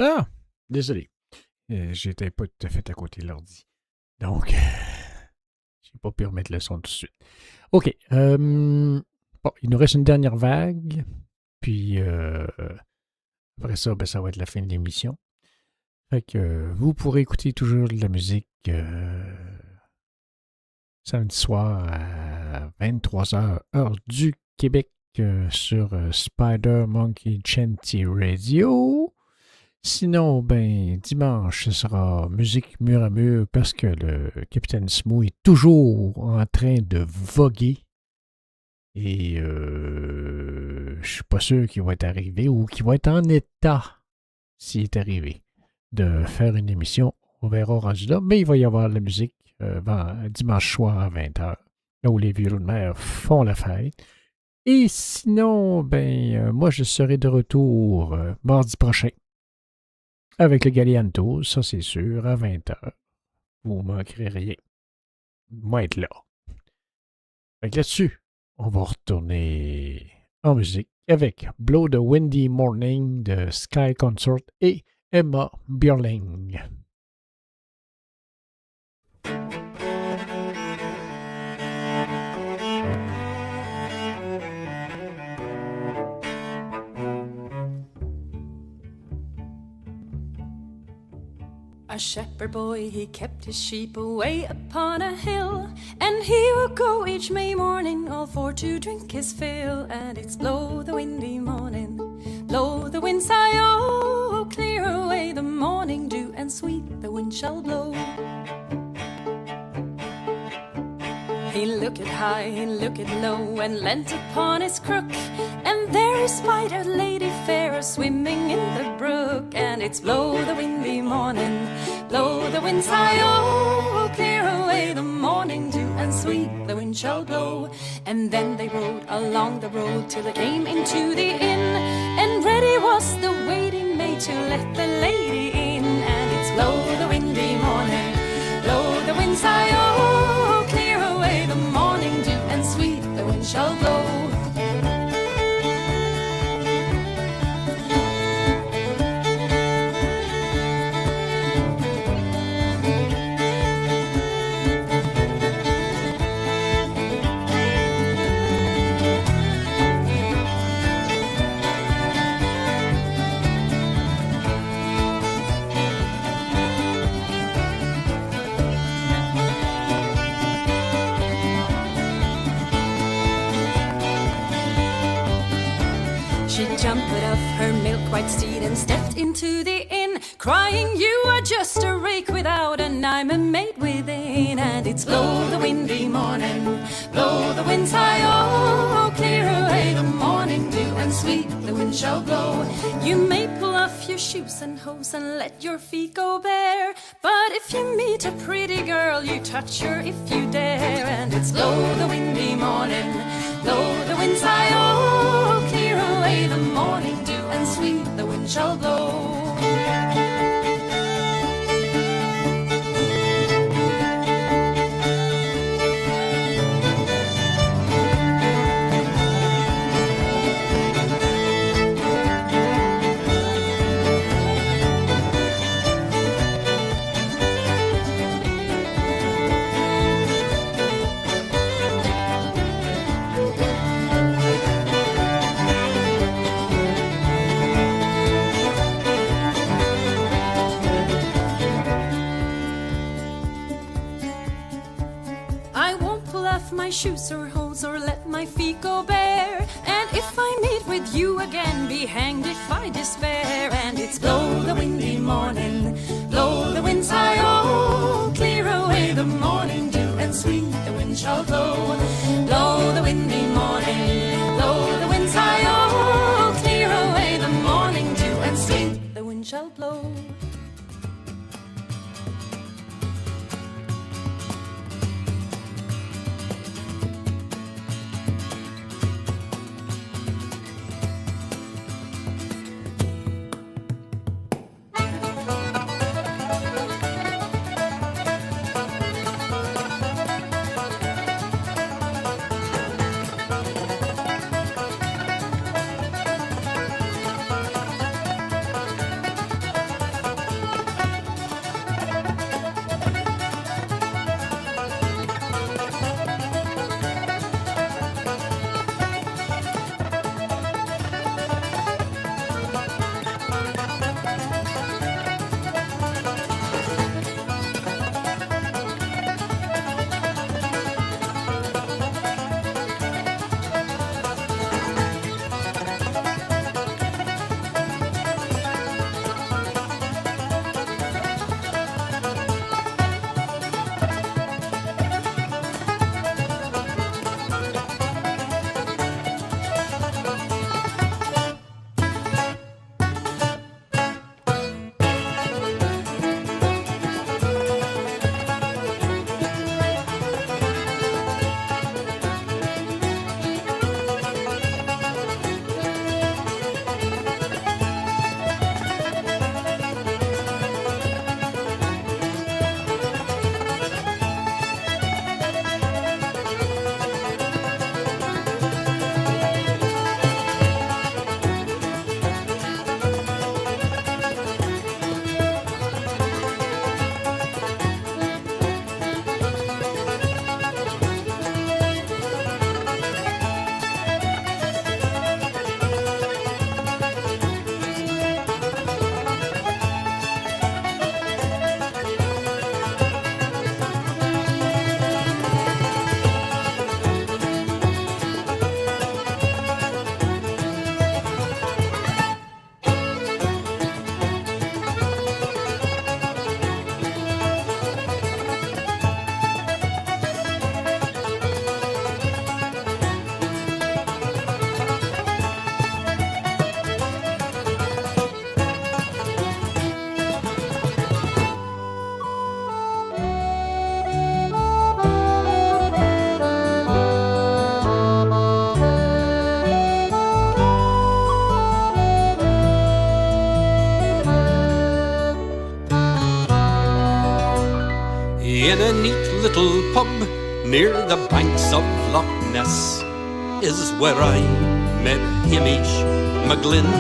Ah, désolé. J'étais pas tout à fait à côté de l'ordi. Donc, j'ai pas pu remettre le son tout de suite. OK. Bon, il nous reste une dernière vague. Puis, après ça, ben, ça va être la fin de l'émission. Fait que vous pourrez écouter toujours de la musique samedi soir à 23h, heure du Québec, sur Spider Monkey Chanty Radio. Sinon, ben, dimanche, ce sera musique mur à mur parce que le Capitaine Smo est toujours en train de voguer. Et je suis pas sûr qu'il va être arrivé ou qu'il va être en état, s'il est arrivé, de faire une émission. On verra rendu là. Mais il va y avoir de la musique dimanche soir à 20h, là où les violons de mer font la fête. Et sinon, ben, moi, je serai de retour mardi prochain. Avec le Gali Antur, ça c'est sûr, à 20h. Vous ne manquerez rien. Moi être là. Fait que là-dessus, on va retourner en musique avec Blow the Windy Morning de Sky Consort et Emma Björling. A shepherd boy, he kept his sheep away upon a hill, and he would go each May morning all for to drink his fill. And it's blow the windy morning, blow the wind sigh, oh, clear away the morning dew, and sweet the wind shall blow. He looked high, he looked low, and leant upon his crook, and there he spied a lady fair swimming in the brook. And it's blow the windy morning, blow the wind sigh, oh, clear away the morning dew, and sweet the wind shall blow. And then they rode along the road till they came into the inn, and ready was the waiting maid to let the lady in. And it's blow the windy morning, blow the wind sigh, oh, clear away the morning dew, and sweet the wind shall blow. white steed and stepped into the inn, crying, "You are just a rake without, and I'm a maid within." And it's blow the windy morning, blow the winds high, oh, clear away the morning dew, and sweet the wind shall blow. You may pull off your shoes and hose and let your feet go bare, but if you meet a pretty girl, you touch her if you dare. And it's blow the windy morning, blow the winds high, oh, clear away the morning dew, and sweet the wind shall blow. My shoes or hose or let my feet go bare, and if I meet with you again, be hanged if I despair. And it's blow the windy morning, blow the winds high, oh, clear away the morning dew, and sweet the wind shall blow. Blow the windy morning, blow the winds high, oh, clear away the morning dew, and sweet the wind shall blow. In a neat little pub near the banks of Loch Ness is where I met Hamish McGlynn.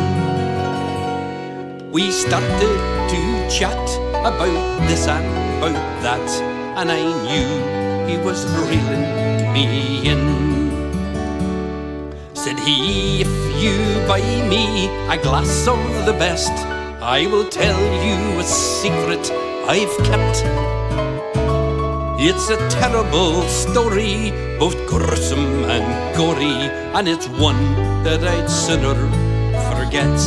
We started to chat about this and about that, and I knew he was reeling me in. Said he, if you buy me a glass of the best, I will tell you a secret I've kept. It's a terrible story, both gruesome and gory, and it's one that I'd sooner forget.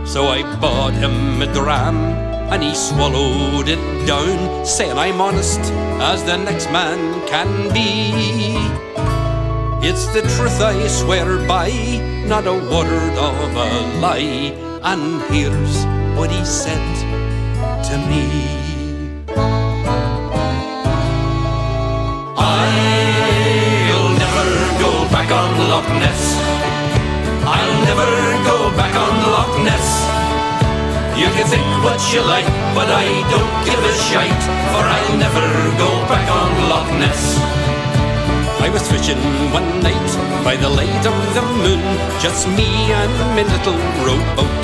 So I bought him a dram, and he swallowed it down, saying I'm honest as the next man can be. It's the truth I swear by, not a word of a lie, and here's what he said to me. I'll never go back on Loch Ness. I'll never go back on Loch Ness. You can think what you like, but I don't give a shite, for I'll never go back on Loch Ness. I was fishing one night by the light of the moon, just me and my little rowboat.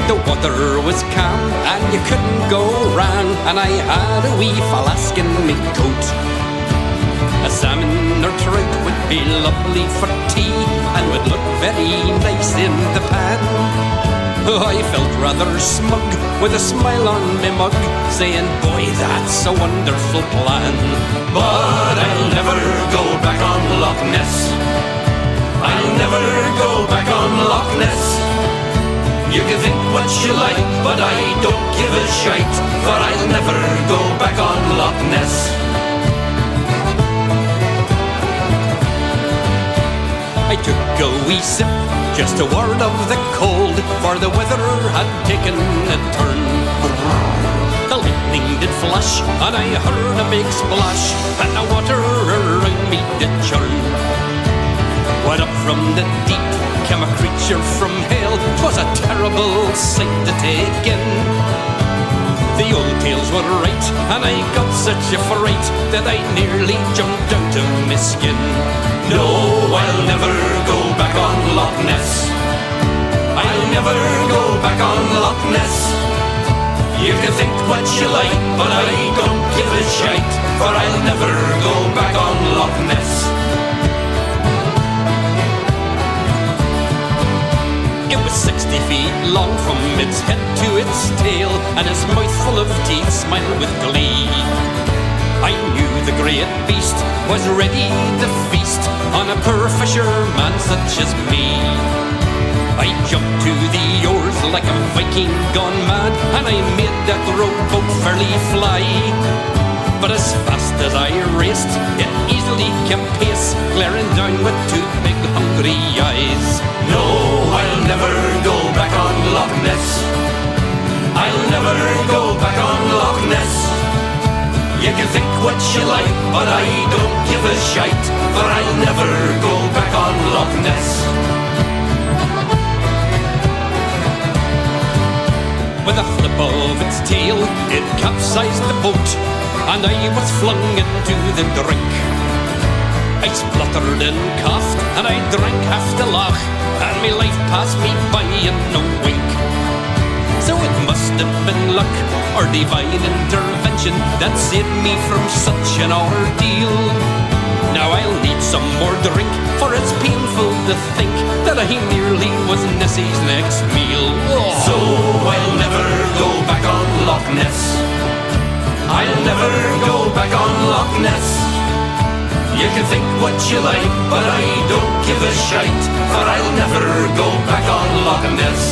The water was calm and you couldn't go wrong, and I had a wee flask in me coat. A salmon or trout would be lovely for tea, and would look very nice in the pan. I felt rather smug with a smile on me mug, saying, boy, that's a wonderful plan. But I'll never go back on Loch Ness. I'll never go back on Loch Ness. You can think what you like, but I don't give a shite, for I'll never go back on Loch Ness. I took a wee sip, just a word of the cold, for the weather had taken a turn. The lightning did flash, and I heard a big splash, and the water around me did churn. What up from the deep came a creature from hell, 'twas a terrible sight to take in. The old tales were right, and I got such a fright that I nearly jumped out of my skin. No, I'll never go back on Loch Ness. I'll never go back on Loch Ness. You can think what you like, but I don't give a shite, for I'll never go back on Loch Ness. It was 60 feet long from its head to its tail, and its mouth full of teeth smiled with glee. I knew the great beast was ready to feast on a poor fisherman such as me. I jumped to the oars like a Viking gone mad, and I made that rowboat fairly fly. But as fast as I raced, it easily kept pace, glaring down with two big hungry eyes. No, I'll never go back on Loch Ness. I'll never go back on Loch Ness. You can think what you like, but I don't give a shite, for I'll never go back on Loch Ness. With a flip of its tail, it capsized the boat, and I was flung into the drink. I spluttered and coughed, and I drank half the loch, and my life passed me by in no wink. So it must have been luck or divine intervention that saved me from such an ordeal. Now I'll need some more drink, for it's painful to think that I nearly was Nessie's next meal. Oh. So I'll never go back on Loch Ness. I'll never go back on Loch Ness. You can think what you like, but I don't give a shite, for I'll never go back on Loch Ness.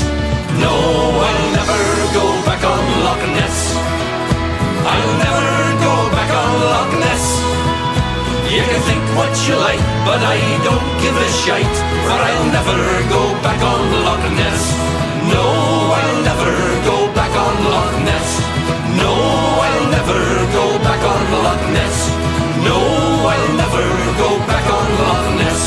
No, I'll never go back on Loch Ness. I'll never go back on Loch Ness. You can think what you like, but I don't give a shite, for I'll never go back on Loch Ness. No, I'll never go back on Loch Ness. No, I'll never go back on Loch Ness. No, I'll never go back on Loch Ness.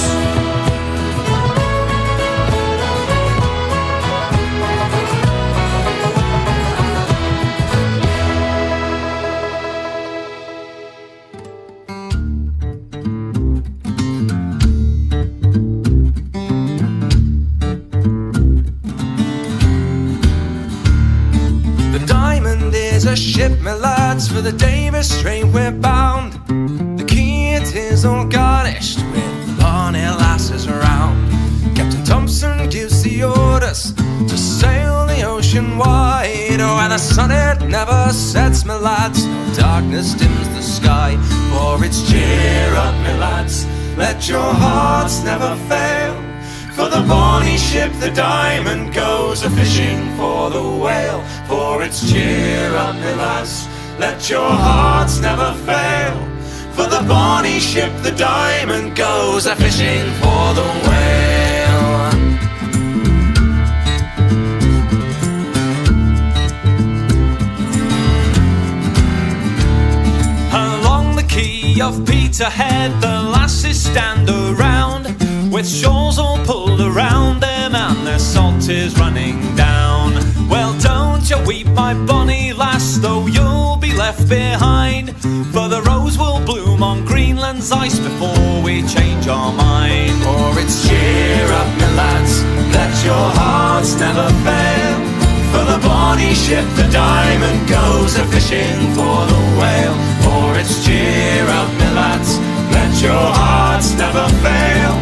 A ship, my lads, for the Davis Strait we're bound. The quay it is all garnished with bonny lasses around. Captain Thompson gives the orders to sail the ocean wide. Oh, and the sun it never sets, my lads, no darkness dims the sky. For it's cheer up, my lads, let your hearts never fail, For the bonny ship, the Diamond, goes a-fishing for the whale. For it's cheer up, me lads, let your hearts never fail. For the bonny ship, the Diamond, goes a-fishing for the whale. Along the quay of Peterhead, the lasses stand around, with shawls all pulled around them and their salt is running down. Well, don't you weep, my bonny lass, though you'll be left behind, for the rose will bloom on Greenland's ice before we change our mind. For it's cheer up, me lads, let your hearts never fail. For the bonny ship, the Diamond, goes a-fishing for the whale. For it's cheer up, me lads, let your hearts never fail.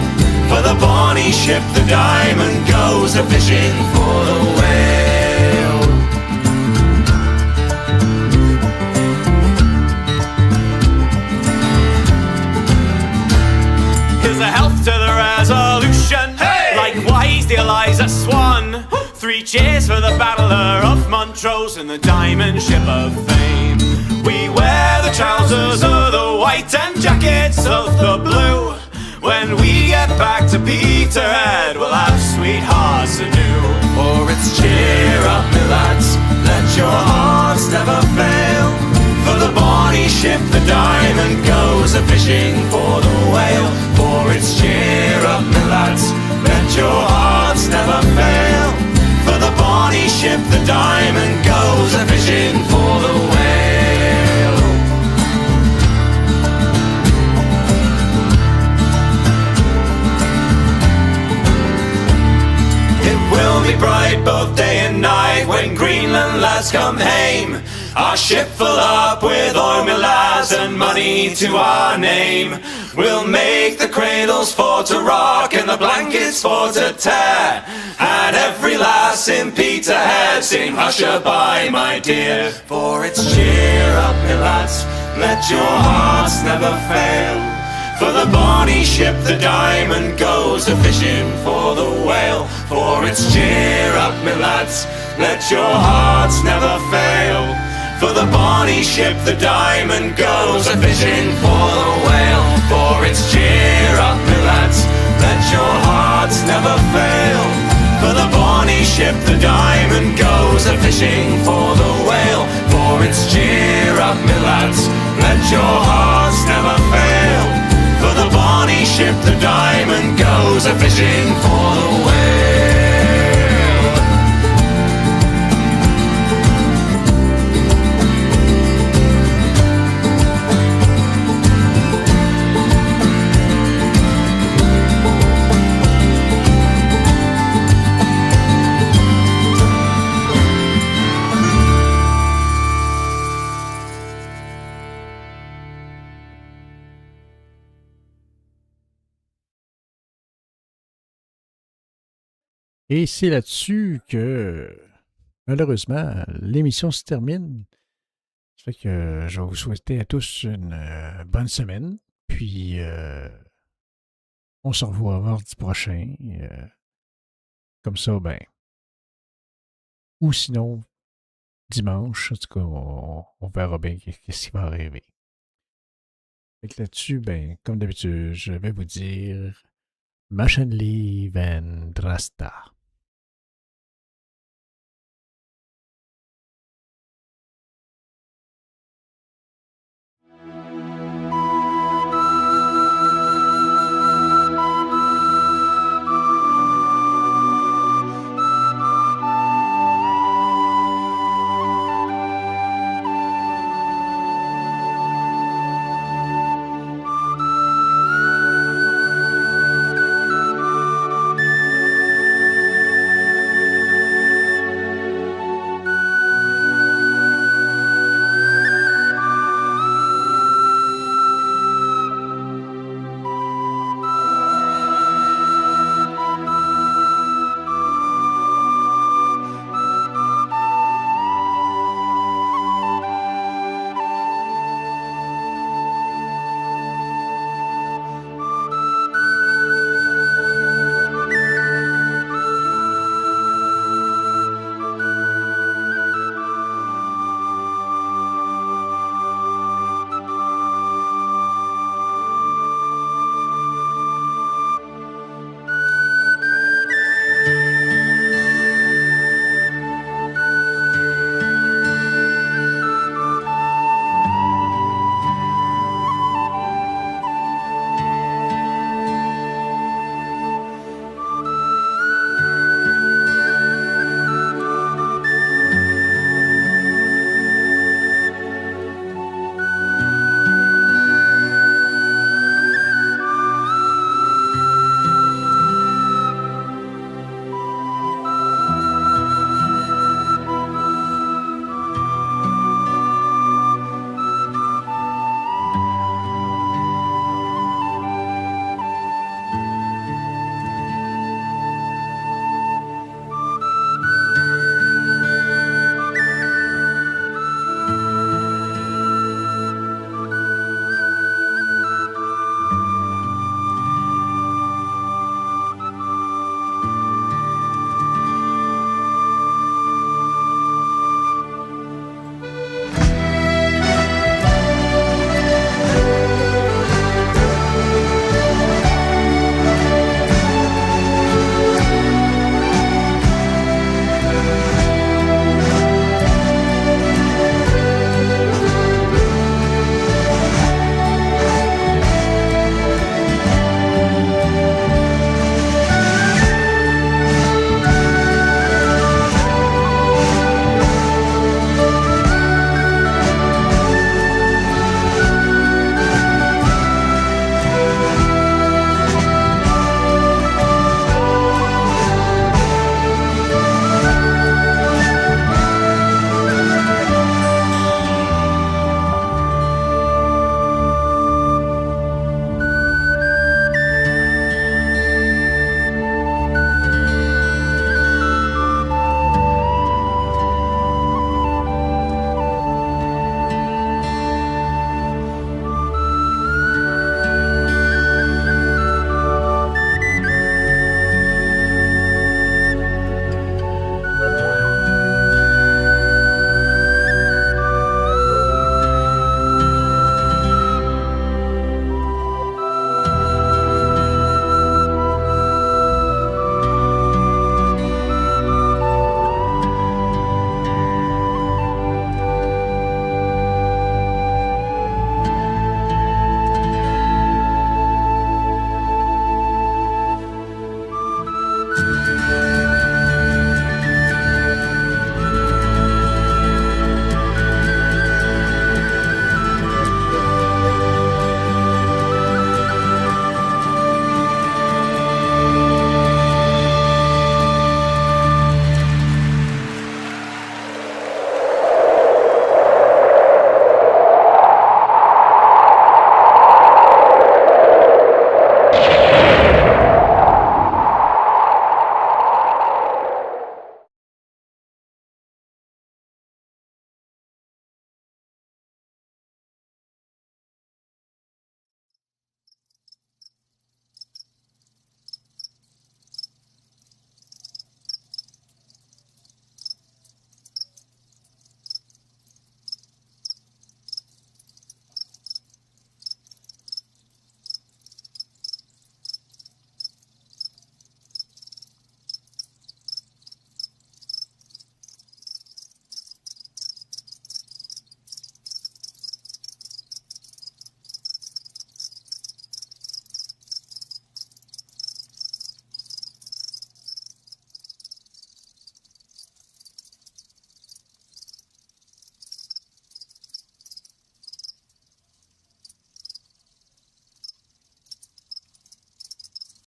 For the bonny ship, the Diamond, goes a-fishing for the whale. Here's a health to the Resolution, hey! Likewise the Eliza Swan. 3 cheers for the Battler of Montrose and the Diamond Ship of Fame. We wear the trousers of the white and jackets of the blue. When we get back to Peterhead, we'll have sweethearts anew. For it's cheer up, me lads, let your hearts never fail. For the bonny ship, the Diamond, goes a-fishing for the whale. For it's cheer up, me lads, let your hearts never fail. For the bonny ship, the Diamond, goes a-fishing for the whale. It will be bright both day and night when Greenland lads come hame. Our ship full up with oil, me lads, and money to our name. We'll make the cradles for to rock and the blankets for to tear, and every lass in Peterhead sing hush-a-bye, my dear. For it's cheer up, me lads, let your hearts never fail. For the bonny ship, the Diamond, goes a-fishing for the whale. For it's cheer up, me lads, let your hearts never fail. For the bonny ship, the Diamond, goes a-fishing for the whale. For it's cheer up, me lads, let your hearts never fail. For the bonny ship, the Diamond, goes a-fishing for the whale. For it's cheer up, me lads, let your hearts never fail. For the bonny ship, the Diamond, goes a-fishing for the whale. Et c'est là-dessus que, malheureusement, l'émission se termine. Ça fait que je vais vous souhaiter à tous une bonne semaine. Puis, on se revoit mardi prochain. Comme ça, ben. Ou sinon, dimanche. En tout cas, on verra bien qu'est-ce qui va arriver. Fait que là-dessus, ben, comme d'habitude, je vais vous dire Machen lieben Drasta.